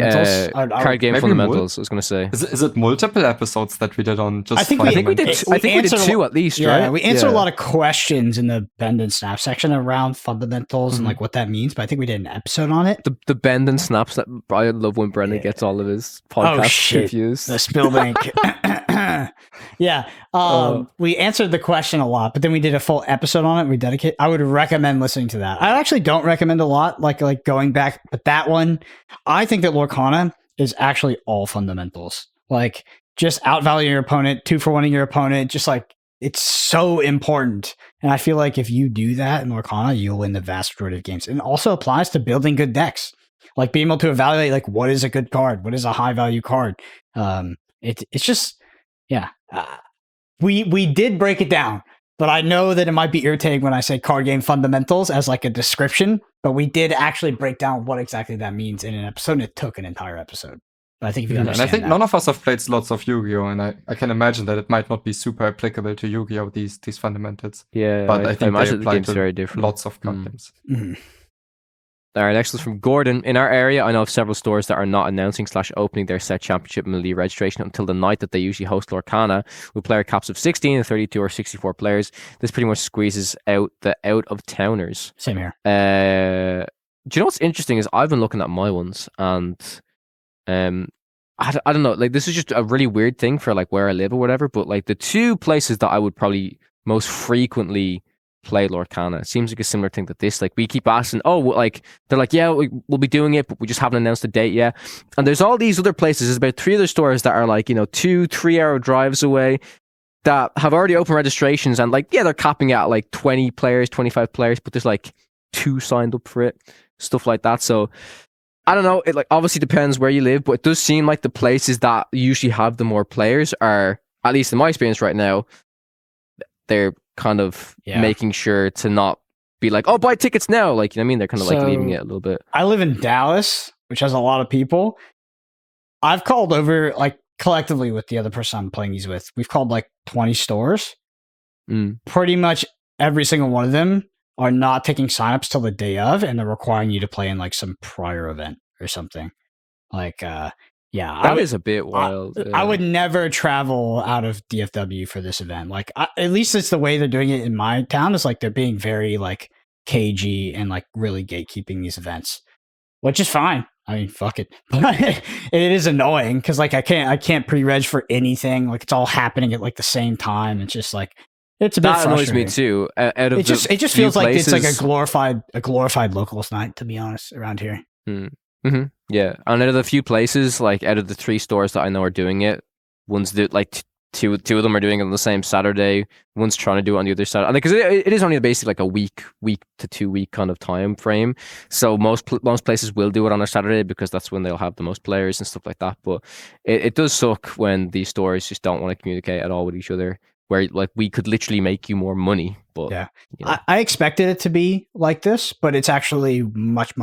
card game fundamentals. I was going to say, is it multiple episodes that we did on just? I think we did 2 at least, right? Yeah, we answered a lot of questions in the bend and snap section around fundamentals and like what that means. But I think we did an episode on it. The bend and snaps that I love when Brendan gets all of his podcasts confused. The Spillbank. We answered the question a lot, but then we did a full episode on it. I would recommend listening to that. I actually don't recommend a lot, like going back, but that one, I think that Lorcana is actually all fundamentals. Like just outvalue your opponent, 2-for-1ing your opponent, just like it's so important. And I feel like if you do that in Lorcana, you'll win the vast majority of games. And it also applies to building good decks, like being able to evaluate like what is a good card, what is a high value card. It's just. Yeah, we did break it down, but I know that it might be irritating when I say card game fundamentals as like a description, but we did actually break down what exactly that means in an episode, and it took an entire episode. But I think if you understand and I think that, none of us have played lots of Yu-Gi-Oh, and I can imagine that it might not be super applicable to Yu-Gi-Oh, these fundamentals. Yeah, but I think imagine they apply the game's to very different. Lots of card games. Mm-hmm. All right, next is from Gordon. In our area, I know of several stores that are not announcing / opening their set championship melee registration until the night that they usually host Lorcana, with player caps of 16, 32, or 64 players. This pretty much squeezes out the out-of-towners. Same here. Do you know what's interesting is I've been looking at my ones, and I don't know, like this is just a really weird thing for like where I live or whatever, but like the 2 places that I would probably most frequently play Lorcana. It seems like a similar thing that this, like we keep asking, like they're like, yeah, we'll be doing it, but we just haven't announced a date yet. And there's all these other places, there's about 3 other stores that are like, 2-3 hour drives away that have already opened registrations, and like, yeah, they're capping at like 20 players, 25 players, but there's like 2 signed up for it, stuff like that. So I don't know, it like obviously depends where you live, but it does seem like the places that usually have the more players are, at least in my experience right now, they're kind of making sure to not be like, buy tickets now. Like, you know what I mean? They're kind of like leaving it a little bit. I live in Dallas, which has a lot of people. I've called over, like collectively with the other person I'm playing these with, we've called like 20 stores. Pretty much every single one of them are not taking signups till the day of, and they're requiring you to play in like some prior event or something. Like, that is a bit wild. I would never travel out of DFW for this event. Like, at least it's the way they're doing it in my town. Is like they're being very like cagey and like really gatekeeping these events, which is fine. I mean, fuck it. But it is annoying because like I can't pre-reg for anything. Like it's all happening at like the same time. It's just like it's a bit That annoys frustrating. me too. Out of It just few feels like it's like places- a glorified locals night, to be honest, around here. Yeah, and out of the few places, like out of the 3 stores that I know are doing it, one's like two of them are doing it on the same Saturday. One's trying to do it on the other side, because it is only basically like a week to 2 week kind of time frame. So most places will do it on a Saturday because that's when they'll have the most players and stuff like that. But it does suck when these stores just don't want to communicate at all with each other. Where like we could literally make you more money, but yeah, you know. I expected it to be like this, but it's actually much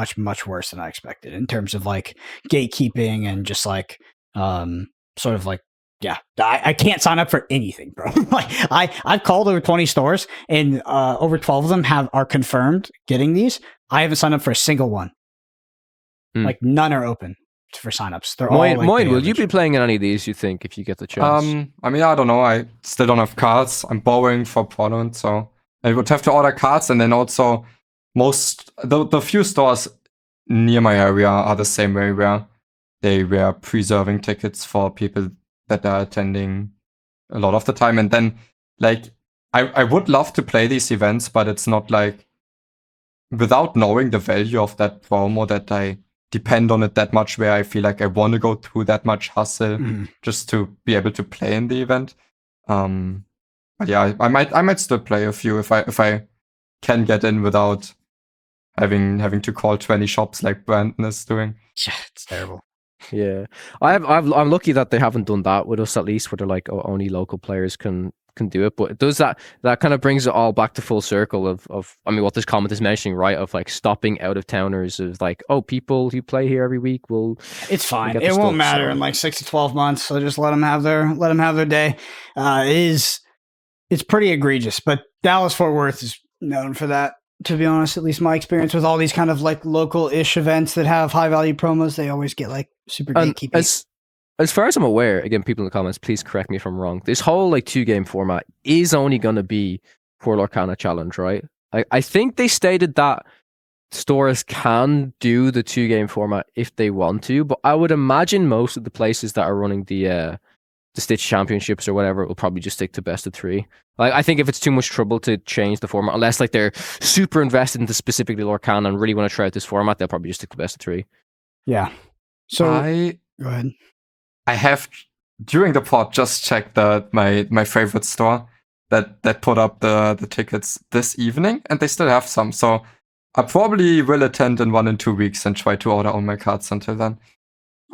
worse than I expected in terms of like gatekeeping and just like sort of like yeah, I can't sign up for anything, bro. Like I've called over 20 stores and over 12 of them are confirmed getting these. I haven't signed up for a single one. Like none are open for signups. They're all like Moin, will you be playing in any of these, you think, if you get the chance? I mean, I don't know. I still don't have cards. I'm borrowing for Portland, so I would have to order cards. And then also, the few stores near my area are the same way where they were preserving tickets for people that are attending a lot of the time. And then, like, I would love to play these events, but it's not like without knowing the value of that promo that I depend on it that much, where I feel like I want to go through that much hustle just to be able to play in the event. But yeah, I might still play a few if I can get in without having to call 20 shops like Brandon is doing. Yeah, it's terrible. Yeah, I'm lucky that they haven't done that with us, at least, where they're like, oh, only local players can do it. But it does that kind of brings it all back to full circle of I mean, what this comment is mentioning, right? Of like stopping out of towners, of like, oh, people who play here every week will. It's fine. It won't matter in like 6 to 12 months. So just let them have their day. It's pretty egregious, but Dallas Fort Worth is known for that. To be honest, at least my experience with all these kind of like local-ish events that have high value promos, they always get like super gatekeeping. As far as I'm aware, again, people in the comments, please correct me if I'm wrong. This whole like 2-game format is only going to be for Lorcana Challenge, right? I think they stated that stores can do the 2-game format if they want to, but I would imagine most of the places that are running the Stitch Championships or whatever will probably just stick to best of 3. Like, I think if it's too much trouble to change the format, unless like they're super invested into specifically Lorcana and really want to try out this format, they'll probably just stick to best of 3. Yeah. So go ahead. I have during the pod just checked my favorite store that put up the tickets this evening, and they still have some. So I probably will attend in 1 and 2 weeks and try to order all my cards until then.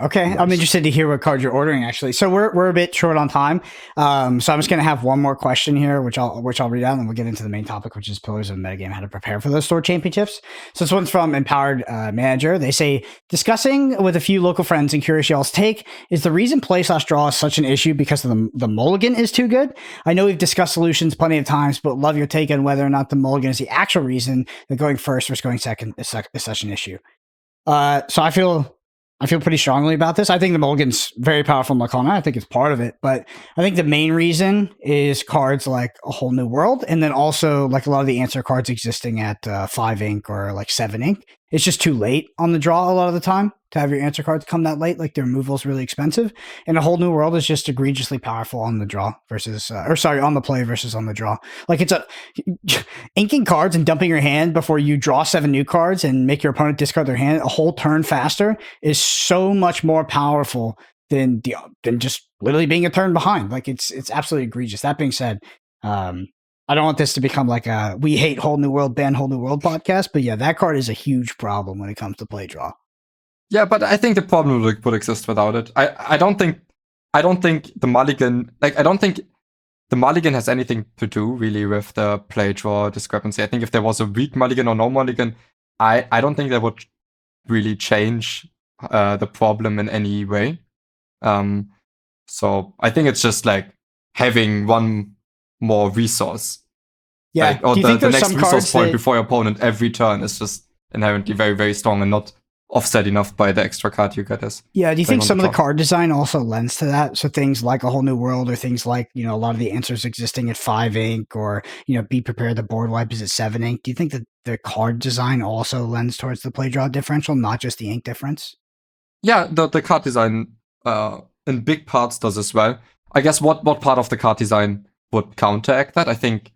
Okay, I'm interested to hear what card you're ordering, actually. So we're a bit short on time, so I'm just going to have one more question here, which I'll read out, and then we'll get into the main topic, which is Pillars of the Metagame, how to prepare for those store championships. So this one's from Empowered Manager. They say, discussing with a few local friends and curious y'all's take, is the reason play/draw is such an issue because of the mulligan is too good? I know we've discussed solutions plenty of times, but love your take on whether or not the mulligan is the actual reason that going first versus going second is such an issue. So I feel pretty strongly about this. I think the mulligan's very powerful in Lorcana. I think it's part of it, but I think the main reason is cards like A Whole New World, and then also like a lot of the answer cards existing at 5 ink or like 7 ink. It's just too late on the draw a lot of the time to have your answer cards come that late. Like, their removal is really expensive, and A Whole New World is just egregiously powerful on the draw versus, on the play versus on the draw. Like, it's inking cards and dumping your hand before you draw 7 new cards and make your opponent discard their hand a whole turn faster is so much more powerful than just literally being a turn behind. Like, it's absolutely egregious. That being said, I don't want this to become like a we hate Whole New World, ban Whole New World podcast, but yeah, that card is a huge problem when it comes to play draw. Yeah, but I think the problem would exist without it. I don't think the mulligan, I don't think the mulligan has anything to do really with the play draw discrepancy. I think if there was a weak mulligan or no mulligan, I don't think that would really change the problem in any way. So I think it's just like having one more resource. Yeah. Or the next resource point before your opponent every turn is just inherently very, very strong and not offset enough by the extra card you get as. Yeah, do you think on some the of the top. card design also lends to that? So things like A Whole New World, or things like, a lot of the answers existing at 5 ink, or, Be Prepared, the board wipe is at 7 ink. Do you think that the card design also lends towards the play draw differential, not just the ink difference? Yeah, the card design in big parts does as well. I guess what part of the card design would counteract that? I think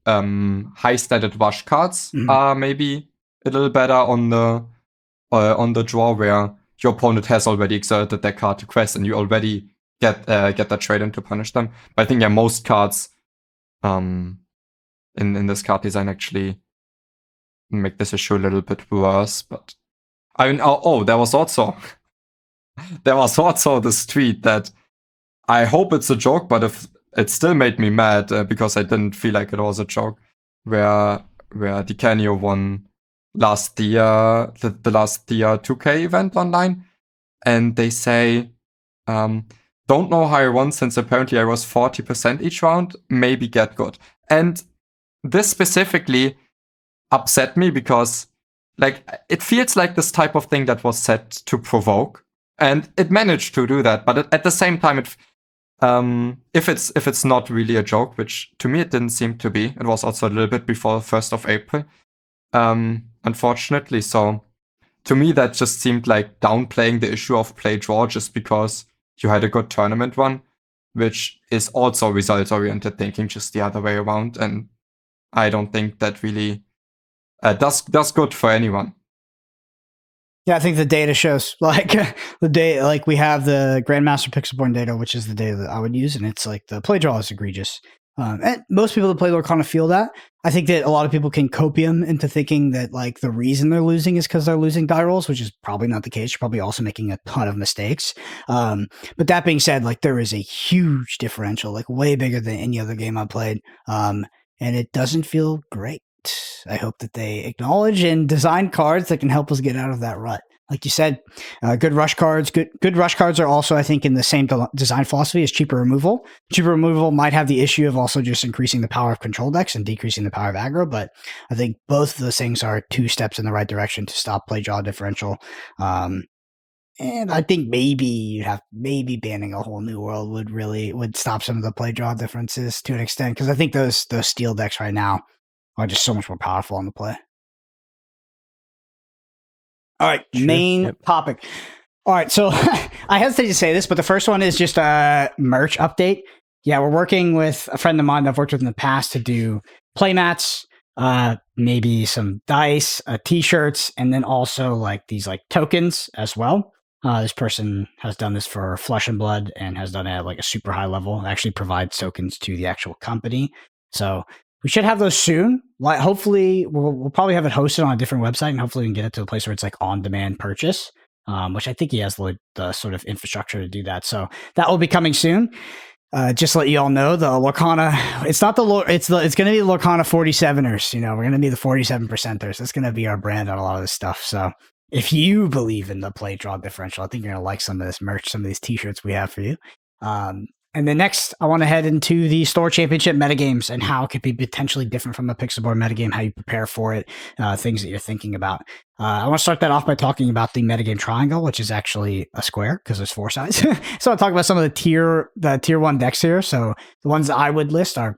high stated wash cards are maybe a little better on the draw, where your opponent has already exerted their card to quest and you already get that trade in to punish them. But I think most cards in this card design actually make this issue a little bit worse. But I mean, there was also this tweet that I hope it's a joke, but if it still made me mad because I didn't feel like it was a joke, where DiCanio won last year, the last year 2K event online, and they say, don't know how I won since apparently I was 40% each round, maybe get good. And this specifically upset me because it feels like this type of thing that was set to provoke, and it managed to do that. But at the same time, if it's not really a joke, which to me it didn't seem to be, it was also a little bit before 1st of April, unfortunately. So to me, that just seemed like downplaying the issue of play draw just because you had a good tournament run, which is also result oriented thinking, just the other way around. And I don't think that really does good for anyone. Yeah, I think the data shows we have the Grandmaster Pixelborn data, which is the data that I would use, and it's like the play draw is egregious. And most people that play Lorcana feel that. I think that a lot of people can copium into thinking that the reason they're losing is because they're losing die rolls, which is probably not the case. You're probably also making a ton of mistakes. But that being said, there is a huge differential, way bigger than any other game I've played. And it doesn't feel great. I hope that they acknowledge and design cards that can help us get out of that rut. Like you said, good rush cards. Good rush cards are also, I think, in the same design philosophy as cheaper removal. Cheaper removal might have the issue of also just increasing the power of control decks and decreasing the power of aggro, but I think both of those things are 2 steps in the right direction to stop play draw differential. And I think maybe banning A Whole New World would stop some of the play draw differences to an extent, because I think those steel decks right now are just so much more powerful on the play. All right, main topic. All right, so I hesitate to say this, but the first one is just a merch update. Yeah, we're working with a friend of mine that I've worked with in the past to do playmats, maybe some dice, t-shirts, and then also these tokens as well. This person has done this for Flesh and Blood and has done it at a super high level. It actually provides tokens to the actual company. So we should have those soon. Hopefully, we'll probably have it hosted on a different website, and hopefully we can get it to a place where it's on-demand purchase, which I think he has the sort of infrastructure to do that. So that will be coming soon. Just to let you all know, the Lorcana, it's going to be the Lorcana 47ers. We're going to be the 47%ers. That's going to be our brand on a lot of this stuff. So if you believe in the play draw differential, I think you're going to like some of this merch, some of these t-shirts we have for you. And then next, I want to head into the Store Championship metagames and how it could be potentially different from a Pixelborn metagame, how you prepare for it, things that you're thinking about. I want to start that off by talking about the metagame triangle, which is actually a square because there's 4 sides. So I'll talk about some of the tier 1 decks here. So the ones that I would list are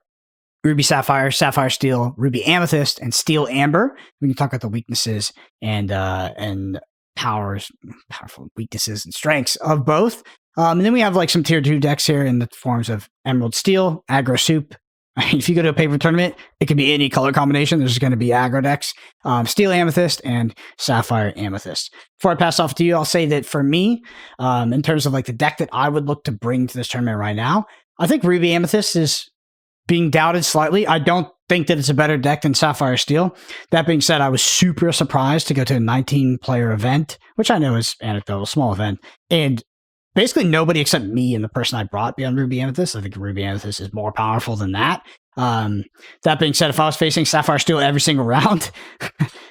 Ruby Sapphire, Sapphire Steel, Ruby Amethyst, and Steel Amber. We can talk about the weaknesses and powerful weaknesses and strengths of both. And then we have some tier 2 decks here in the forms of Emerald Steel, Aggro Soup. If you go to a paper tournament, it could be any color combination. There's going to be aggro decks, Steel Amethyst and Sapphire Amethyst. Before I pass off to you, I'll say that for me, in terms of the deck that I would look to bring to this tournament right now, I think Ruby Amethyst is being doubted slightly. I don't think that it's a better deck than Sapphire Steel. That being said, I was super surprised to go to a 19-player event, which I know is anecdotal, small event, and basically nobody except me and the person I brought beyond Ruby Amethyst. I think Ruby Amethyst is more powerful than that. That being said, if I was facing Sapphire Steel every single round,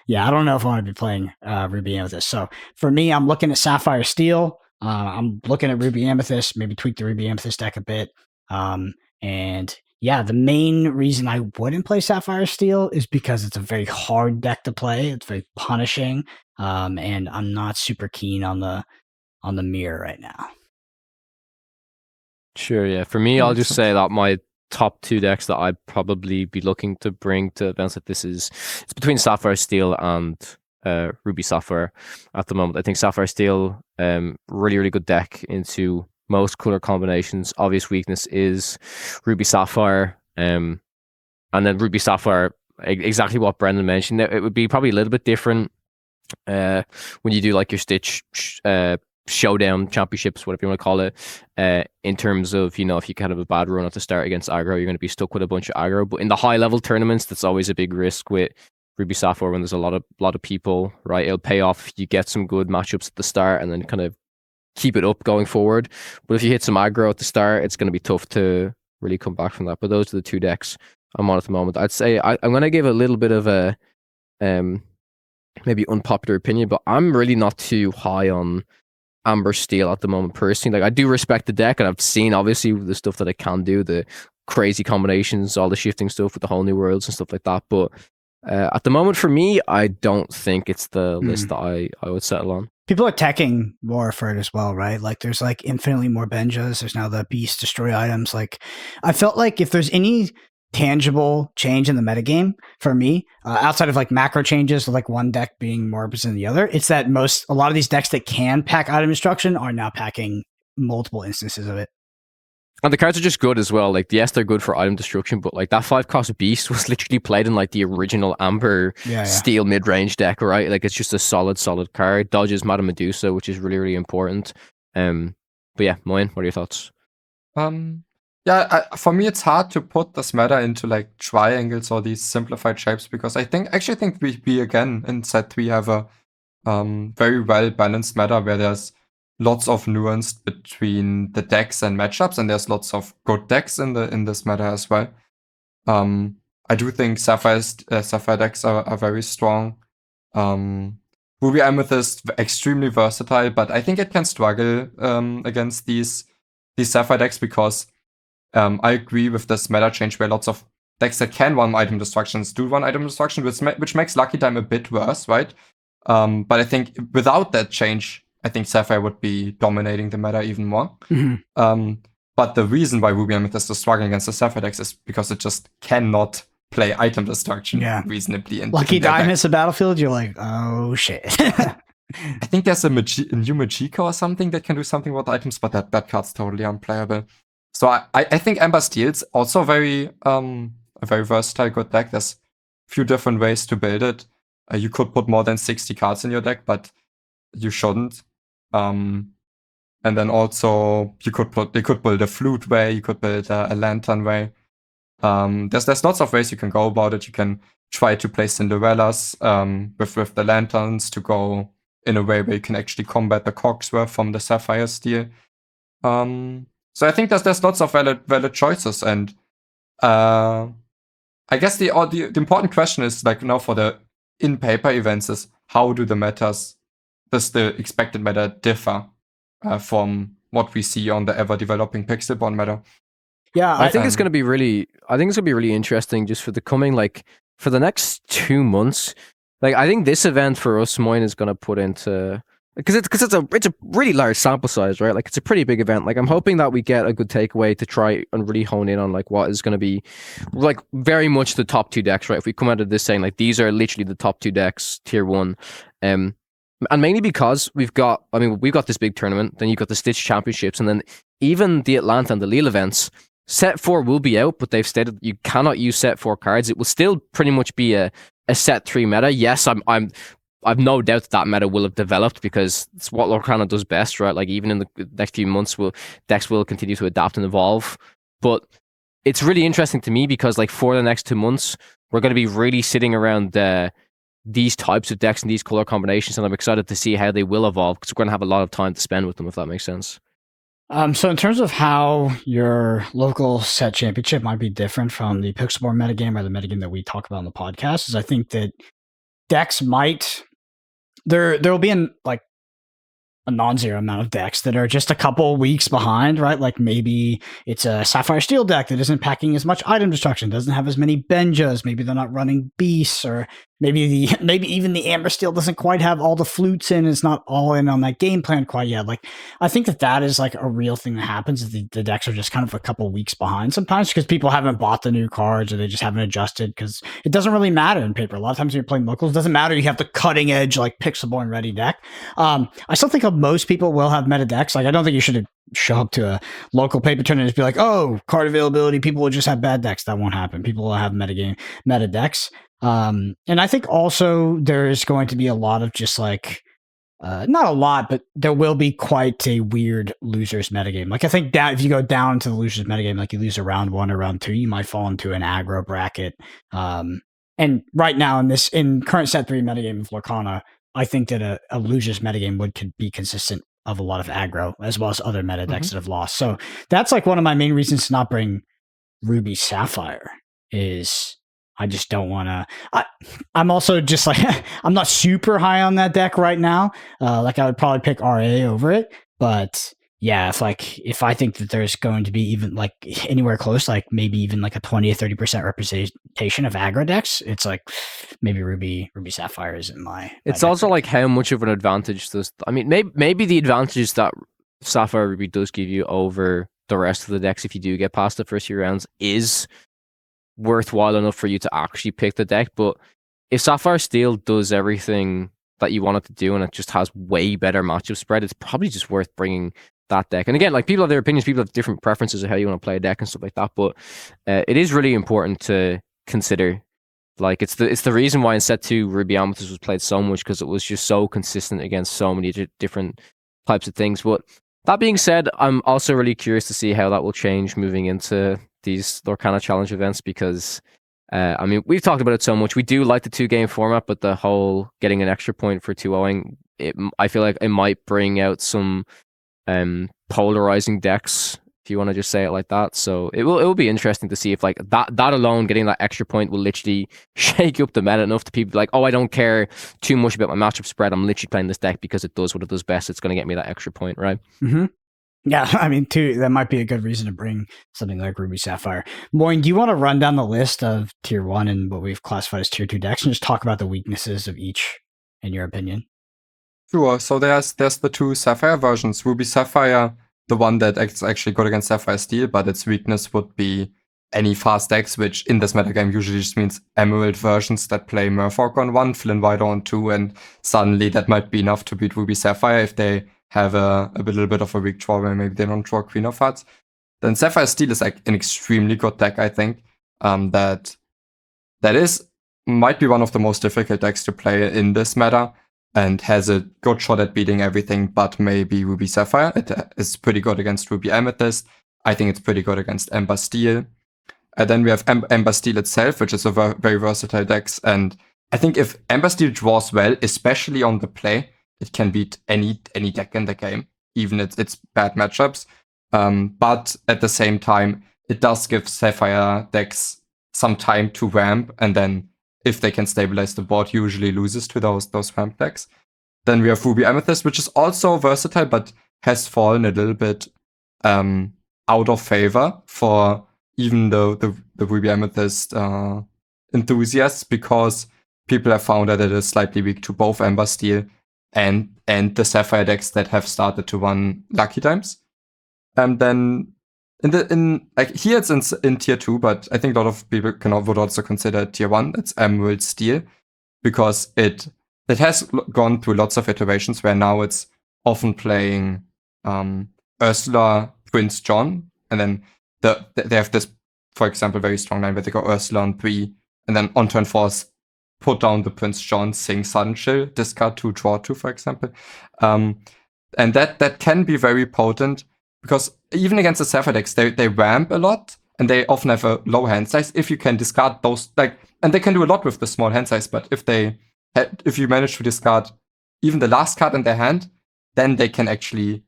yeah, I don't know if I want to be playing Ruby Amethyst. So for me, I'm looking at Sapphire Steel. I'm looking at Ruby Amethyst, maybe tweak the Ruby Amethyst deck a bit. And yeah, the main reason I wouldn't play Sapphire Steel is because it's a very hard deck to play. It's very punishing, and I'm not super keen on the mirror right now. Sure, yeah. For me, I'll just say that my top 2 decks that I'd probably be looking to bring to events like this it's between Sapphire Steel and Ruby Sapphire at the moment. I think Sapphire Steel, really, really good deck into most color combinations. Obvious weakness is Ruby Sapphire, and then Ruby Sapphire, exactly what Brendan mentioned. It would be probably a little bit different when you do like your Stitch showdown championships, whatever you want to call it, in terms of, you know, if you kind of have a bad run at the start against aggro, you're going to be stuck with a bunch of aggro. But in the high level tournaments, that's always a big risk with Ruby Sapphire when there's a lot of people, right? It'll pay off if you get some good matchups at the start and then kind of keep it up going forward. But if you hit some aggro at the start, it's going to be tough to really come back from that. But those are the 2 decks I'm on at the moment. I'd say I'm going to give a little bit of a maybe unpopular opinion, but I'm really not too high on Amber Steel at the moment personally. Like, I do respect the deck, and I've seen obviously the stuff that it can do, the crazy combinations, all the shifting stuff with the whole new worlds and stuff like that. But at the moment, for me, I don't think it's the list that I would settle on. People are teching more for it as well, right? Like, there's like infinitely more Benjas. There's now the Beast Destroy items. Like, I felt like if there's any tangible change in the metagame for me, outside of like macro changes, like one deck being more than the other, it's that a lot of these decks that can pack item destruction are now packing multiple instances of it. And the cards are just good as well. Like, yes, they're good for item destruction, but like that 5-cost Beast was literally played in like the original Amber Steel mid-range deck, right? Like, it's just a solid card. Dodges Madame Medusa, which is really, really important. But yeah, Moyen, what are your thoughts? Yeah, for me, it's hard to put this meta into like triangles or these simplified shapes, because I actually think we again in set 3 have a very well balanced meta where there's lots of nuance between the decks and matchups, and there's lots of good decks in this meta as well. I do think Sapphire decks are very strong. Ruby Amethyst extremely versatile, but I think it can struggle against these Sapphire decks, because I agree with this meta change where lots of decks that can one item destructions do one item destruction, which makes Lucky Time a bit worse, right? But I think without that change, I think Sapphire would be dominating the meta even more. But the reason why Ruby Amethyst is struggling against the Sapphire decks is because it just cannot play item destruction reasonably. Lucky Time hits a battlefield, you're like, oh shit. I think there's a new Magika or something that can do something with items, but that card's totally unplayable. So I think Amber Steel's also a very versatile, good deck. There's a few different ways to build it. You could put more than 60 cards in your deck, but you shouldn't. And then also you could build a Flute way, you could build a Lantern way. There's lots of ways you can go about it. You can try to play Cinderellas with the Lanterns to go in a way where you can actually combat the Cogsworth from the Sapphire Steel. So I think there's lots of valid choices, and I guess the important question is, like, now for the in-paper events, is how does the expected meta differ from what we see on the ever-developing Pixelborn meta? Yeah, I think it's going to be really interesting just for the coming, like, for the next 2 months. Like, I think this event for us, Moyne, is going to put into, because it's a really large sample size, right? Like, it's a pretty big event. Like, I'm hoping that we get a good takeaway to try and really hone in on like what is going to be like very much the top 2 decks, right? If we come out of this saying like these are literally the top 2 decks, tier 1, and mainly because we've got this big tournament, then you've got the Stitch Championships, and then even the Atlanta and the Lille events. Set 4 will be out, but they've stated you cannot use set 4 cards. It will still pretty much be a set 3 meta. Yes, I've no doubt that meta will have developed, because it's what Lorcana does best, right? Like, even in the next few months, decks will continue to adapt and evolve. But it's really interesting to me because, like, for the next 2 months, we're going to be really sitting around these types of decks and these color combinations, and I'm excited to see how they will evolve, because we're going to have a lot of time to spend with them, if that makes sense. So in terms of how your local set championship might be different from the Pixelborn metagame or the metagame that we talk about on the podcast, is I think that decks might... There will be a non-zero amount of decks that are just a couple weeks behind, right? Like maybe it's a Sapphire Steel deck that isn't packing as much item destruction, doesn't have as many Benjas, maybe they're not running beasts, or maybe even the Amber Steel doesn't quite have all the flutes in, it's not all in on that game plan quite yet. Like I think that is like a real thing that happens. The decks are just kind of a couple weeks behind sometimes because people haven't bought the new cards or they just haven't adjusted, because it doesn't really matter in paper. A lot of times when you're playing locals, it doesn't matter. You have the cutting edge, like pixel and ready deck. I still think most people will have meta decks. Like I don't think you should show up to a local paper tournament and just be like, oh, card availability, people will just have bad decks. That won't happen. People will have meta decks. And I think also there's going to be a lot of just like, not a lot, but there will be quite a weird losers metagame. Like I think that if you go down to the losers metagame, like you lose a round 1 or round 2, you might fall into an aggro bracket. And right now in current set 3 metagame of Lorcana, I think that a losers metagame could be consistent of a lot of aggro as well as other meta decks that have lost. So that's like one of my main reasons to not bring Ruby Sapphire is I just don't want to. I'm also just like I'm not super high on that deck right now. Like I would probably pick RA over it, but yeah, if I think that there's going to be even like anywhere close, like maybe even like a 20 or 30% representation of aggro decks, it's like maybe Ruby Sapphire isn't my. It's also like how much of an advantage does. I mean, maybe the advantages that Sapphire Ruby does give you over the rest of the decks, if you do get past the first few rounds, is worthwhile enough for you to actually pick the deck. But if Sapphire Steel does everything that you want it to do and it just has way better matchup spread, it's probably just worth bringing that deck. And again, like people have their opinions, people have different preferences of how you want to play a deck and stuff like that, but it is really important to consider. Like it's the reason why in set 2 Ruby Amethyst was played so much, because it was just so consistent against so many different types of things. But that being said, I'm also really curious to see how that will change moving into these Lorcana challenge events, because I mean, we've talked about it so much. We do like the 2-game format, but the whole getting an extra point for 2-0ing, I feel like it might bring out some polarizing decks, if you want to just say it like that. So it will be interesting to see if like that alone, getting that extra point, will literally shake up the meta enough to people like, oh, I don't care too much about my matchup spread, I'm literally playing this deck because it does what it does best. It's going to get me that extra point, right? Mm-hmm. Yeah, I mean, too, that might be a good reason to bring something like Ruby Sapphire. Moyne, do you want to run down the list of tier 1 and what we've classified as tier 2 decks and just talk about the weaknesses of each, in your opinion? Sure. So there's the 2 Sapphire versions. Ruby Sapphire, the one that acts actually good against Sapphire Steel, but its weakness would be any fast decks, which in this metagame usually just means Emerald versions that play Murfolk on 1, Flynn Wider on 2, and suddenly that might be enough to beat Ruby Sapphire if they have a little bit of a weak draw where maybe they don't draw Queen of Hearts. Then Sapphire Steel is like an extremely good deck, I think. That might be one of the most difficult decks to play in this meta, and has a good shot at beating everything but maybe Ruby Sapphire. It is pretty good against Ruby Amethyst. I think it's pretty good against Ember Steel. And then we have Ember Steel itself, which is a very versatile deck. And I think if Ember Steel draws well, especially on the play, it can beat any deck in the game, even its bad matchups. But at the same time, it does give Sapphire decks some time to ramp, and then if they can stabilize the board, usually loses to those ramp decks. Then we have Ruby Amethyst, which is also versatile, but has fallen a little bit out of favor for even the Ruby Amethyst enthusiasts, because people have found that it is slightly weak to both Ember Steel and the Sapphire decks that have started to run Lucky Times. And then here it's in tier 2, but I think a lot of people would also consider tier 1. It's Emerald Steel, because it has gone through lots of iterations where now it's often playing Ursula, Prince John, and then they have this, for example, very strong line where they go Ursula on 3, and then on turn 4 put down the Prince John, sing Sudden Chill, discard 2, draw 2, for example. And that can be very potent, because even against the Sapphire decks, they ramp a lot, and they often have a low hand size. If you can discard those, and they can do a lot with the small hand size, but if you manage to discard even the last card in their hand, then they can actually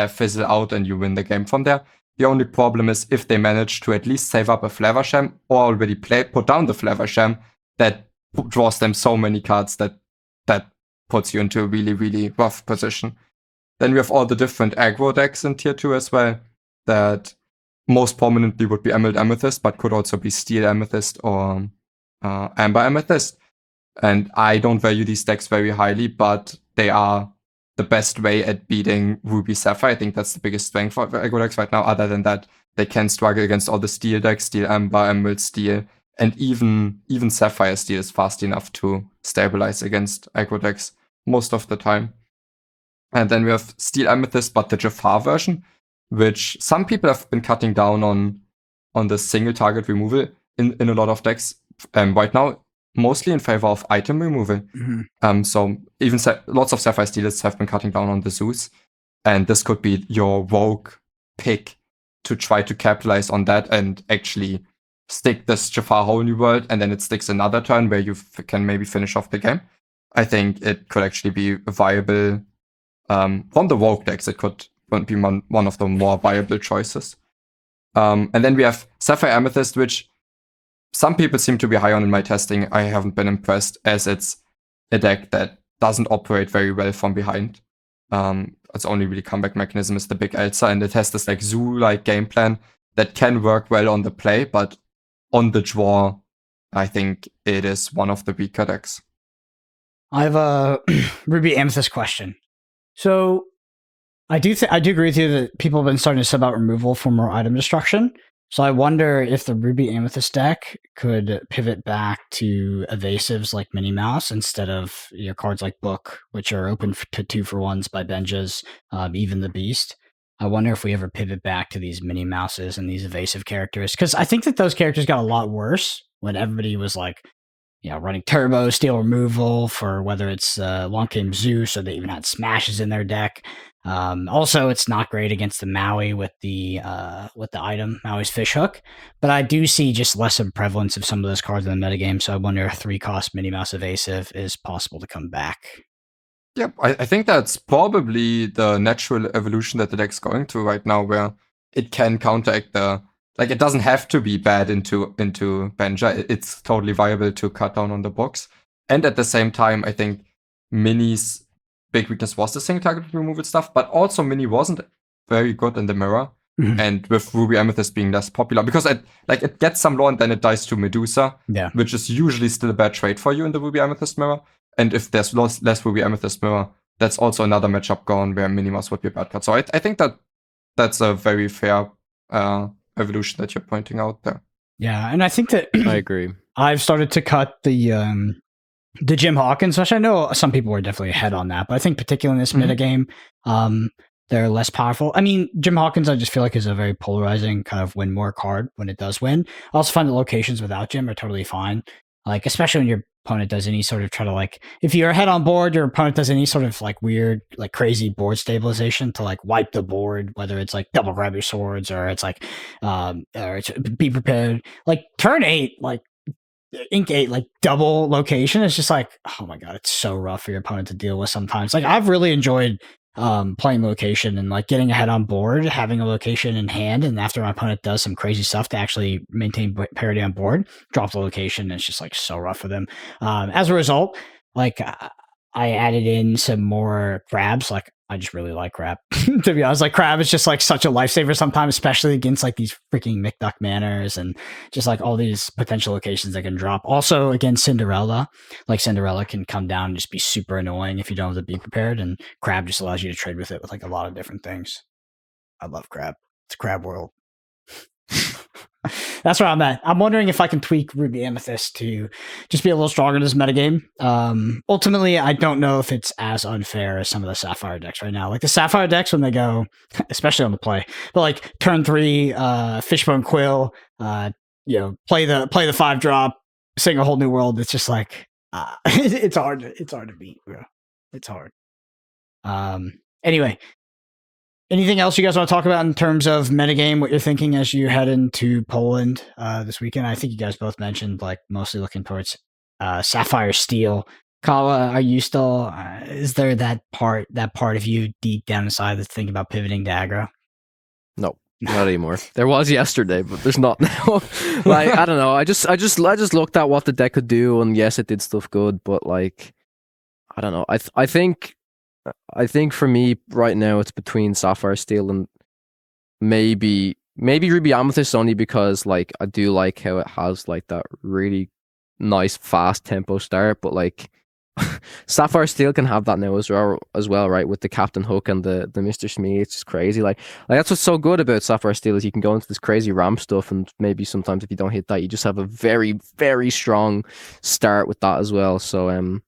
fizzle out and you win the game from there. The only problem is if they manage to at least save up a Flaversham or already put down the Flaversham, that draws them so many cards that puts you into a really, really rough position. Then we have all the different aggro decks in tier 2 as well, that most prominently would be Emerald Amethyst, but could also be Steel Amethyst or Amber Amethyst. And I don't value these decks very highly, but they are the best way at beating Ruby Sapphire. I think that's the biggest strength for aggro decks right now. Other than that, they can struggle against all the Steel decks, Steel Amber, Emerald Steel, and even Sapphire Steel is fast enough to stabilize against aggro decks most of the time. And then we have Steel Amethyst, but the Jafar version, which some people have been cutting down on the single target removal in a lot of decks right now, mostly in favor of item removal. So even lots of Sapphire Steelists have been cutting down on the Zeus, and this could be your rogue pick to try to capitalize on that and actually stick this Jafar Whole New World, and then it sticks another turn where you can maybe finish off the game. I think it could actually be viable. From the rogue decks, it could be one of the more viable choices. And then we have Sapphire Amethyst, which some people seem to be high on in my testing. I haven't been impressed, as it's a deck that doesn't operate very well from behind. Its only really comeback mechanism is the Big Elsa, and it has this like zoo-like game plan that can work well on the play, but on the draw, I think it is one of the weaker decks. I have a Ruby Amethyst question. So I do agree with you that people have been starting to sub out removal for more item destruction. So I wonder if the Ruby Amethyst deck could pivot back to evasives like Minnie Mouse instead of cards like Book, which are open to 2-for-1s by Benja's, even the Beast. I wonder if we ever pivot back to these Minnie Mouses and these evasive characters, because I think that those characters got a lot worse when everybody was like, running turbo, steel removal for whether it's long game Zeus, or they even had smashes in their deck. Also, it's not great against the Maui with the item Maui's Fishhook, but I do see just less of prevalence of some of those cards in the metagame. So I wonder if 3-cost Minnie Mouse evasive is possible to come back. Yep, I think that's probably the natural evolution that the deck's going through right now, where it can counteract the. Like, it doesn't have to be bad into Benja. It's totally viable to cut down on the box. And at the same time, I think Minnie's big weakness was the single target removal stuff, but also Minnie wasn't very good in the mirror. And with Ruby Amethyst being less popular, because it gets some lore and then it dies to Medusa, which is usually still a bad trade for you in the Ruby Amethyst mirror. And if there's less Ruby Amethyst mirror, that's also another matchup gone where Minnie Mouse would be a bad card. So I think that's a very fair evolution that you're pointing out there. Yeah, and I think that I agree. I've started to cut the Jim Hawkins, which I know some people were definitely ahead on that, but I think particularly in this metagame, they're less powerful. I mean, Jim Hawkins, I just feel like is a very polarizing kind of win more card when it does win. I also find the locations without Jim are totally fine. Like, especially when your opponent does any sort of try to like, if you're ahead on board, your opponent does any sort of like weird, like crazy board stabilization to like wipe the board, whether it's like double grab your swords or it's like, or it's be prepared. Like turn 8, like Ink 8, like double location is just like, oh my God, it's so rough for your opponent to deal with sometimes. Like I've really enjoyed playing location and like getting ahead on board, having a location in hand, and after my opponent does some crazy stuff to actually maintain parity on board, drop the location, and it's just like so rough for them. As a result, like I added in some more crabs. Like I just really like crab. To be honest, like crab is just like such a lifesaver sometimes, especially against like these freaking McDuck Manors and just like all these potential locations that can drop. Also against Cinderella, like Cinderella can come down and just be super annoying if you don't have to be prepared, and crab just allows you to trade with it with like a lot of different things. I love crab. It's crab world. That's where I'm at. I'm wondering if I can tweak Ruby Amethyst to just be a little stronger in this metagame. Ultimately, I don't know if it's as unfair as some of the Sapphire decks right now. Like the Sapphire decks, when they go, especially on the play, but like turn 3, Fishbone Quill, play the 5-drop, sing a whole new world. It's just like it's hard to beat. Bro. It's hard. Anyway. Anything else you guys want to talk about in terms of metagame, what you're thinking as you head into Poland this weekend? I think you guys both mentioned like mostly looking towards Sapphire Steel. Kala, are you still, is there that part of you deep down inside that's thinking about pivoting to aggro? No, not anymore. There was yesterday, but there's not now. Like, I don't know. I just looked at what the deck could do, and yes, it did stuff good, but like, I don't know. I think I think for me right now it's between Sapphire Steel and maybe Ruby Amethyst, only because like I do like how it has like that really nice fast tempo start, but like Sapphire Steel can have that now as well, right? With the Captain Hook and the Mr. Smee, it's just crazy. Like that's what's so good about Sapphire Steel, is you can go into this crazy ramp stuff, and maybe sometimes if you don't hit that, you just have a very, very strong start with that as well. So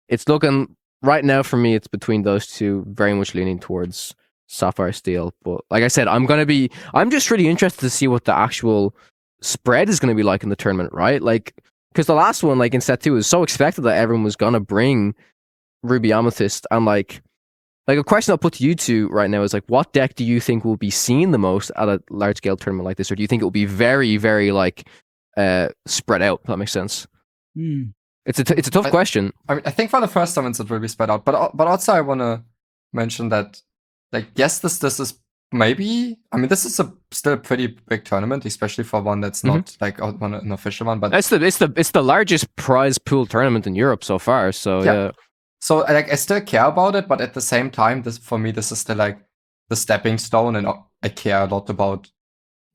it's looking right now for me, it's between those two, very much leaning towards Sapphire Steel. But like I said, I'm just really interested to see what the actual spread is going to be like in the tournament, right? Like, because the last one, like in set 2, was so expected that everyone was going to bring Ruby Amethyst. And like a question I'll put to you two right now is like, what deck do you think will be seen the most at a large scale tournament like this? Or do you think it will be very, very like spread out? If that makes sense. It's a tough question. I mean, I think for the first tournaments it will be spread out, but also I want to mention that, like, yes, this is maybe. I mean, this is still a pretty big tournament, especially for one that's not like an official one. But it's the largest prize pool tournament in Europe so far. So yeah. So like I still care about it, but at the same time, this is still like the stepping stone, and I care a lot about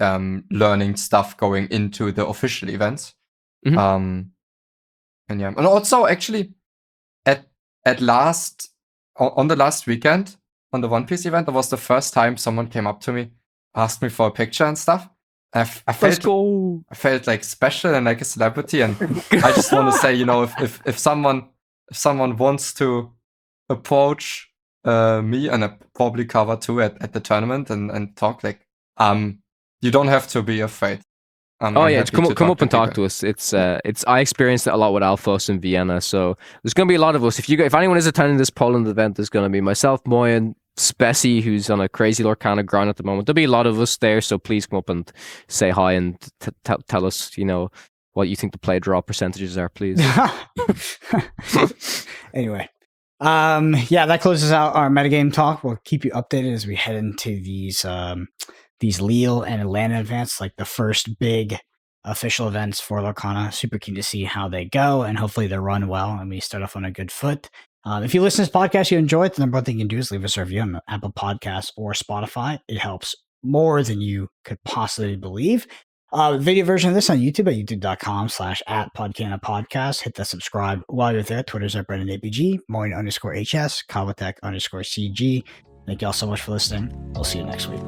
learning stuff going into the official events. And yeah, and also actually on the last weekend on the One Piece event, it was the first time someone came up to me, asked me for a picture and stuff. I felt like special and like a celebrity, and I just want to say, if someone wants to approach me, and I probably cover too at the tournament and talk, like you don't have to be afraid. Come up and talk to us. It's I experienced it a lot with Alphos in Vienna, so there's going to be a lot of us. If anyone is attending this Poland event, there's going to be myself, Moyen, Spessy, who's on a crazy Lorcana grind at the moment. There'll be a lot of us there, so please come up and say hi and tell us, what you think the play draw percentages are, please. Anyway, that closes out our metagame talk. We'll keep you updated as we head into these Lille and Atlanta events, like the first big official events for Lorcana. Super keen to see how they go, and hopefully they run well and we start off on a good foot. If you listen to this podcast, you enjoy it, the number one thing you can do is leave us a review on Apple Podcasts or Spotify. It helps more than you could possibly believe. Video version of this on YouTube at youtube.com/@Podcana podcast. Hit that subscribe while you're there. Twitter's at BrendanAPG, Moin_HS, Kawatech_CG. Thank you all so much for listening. We'll see you next week.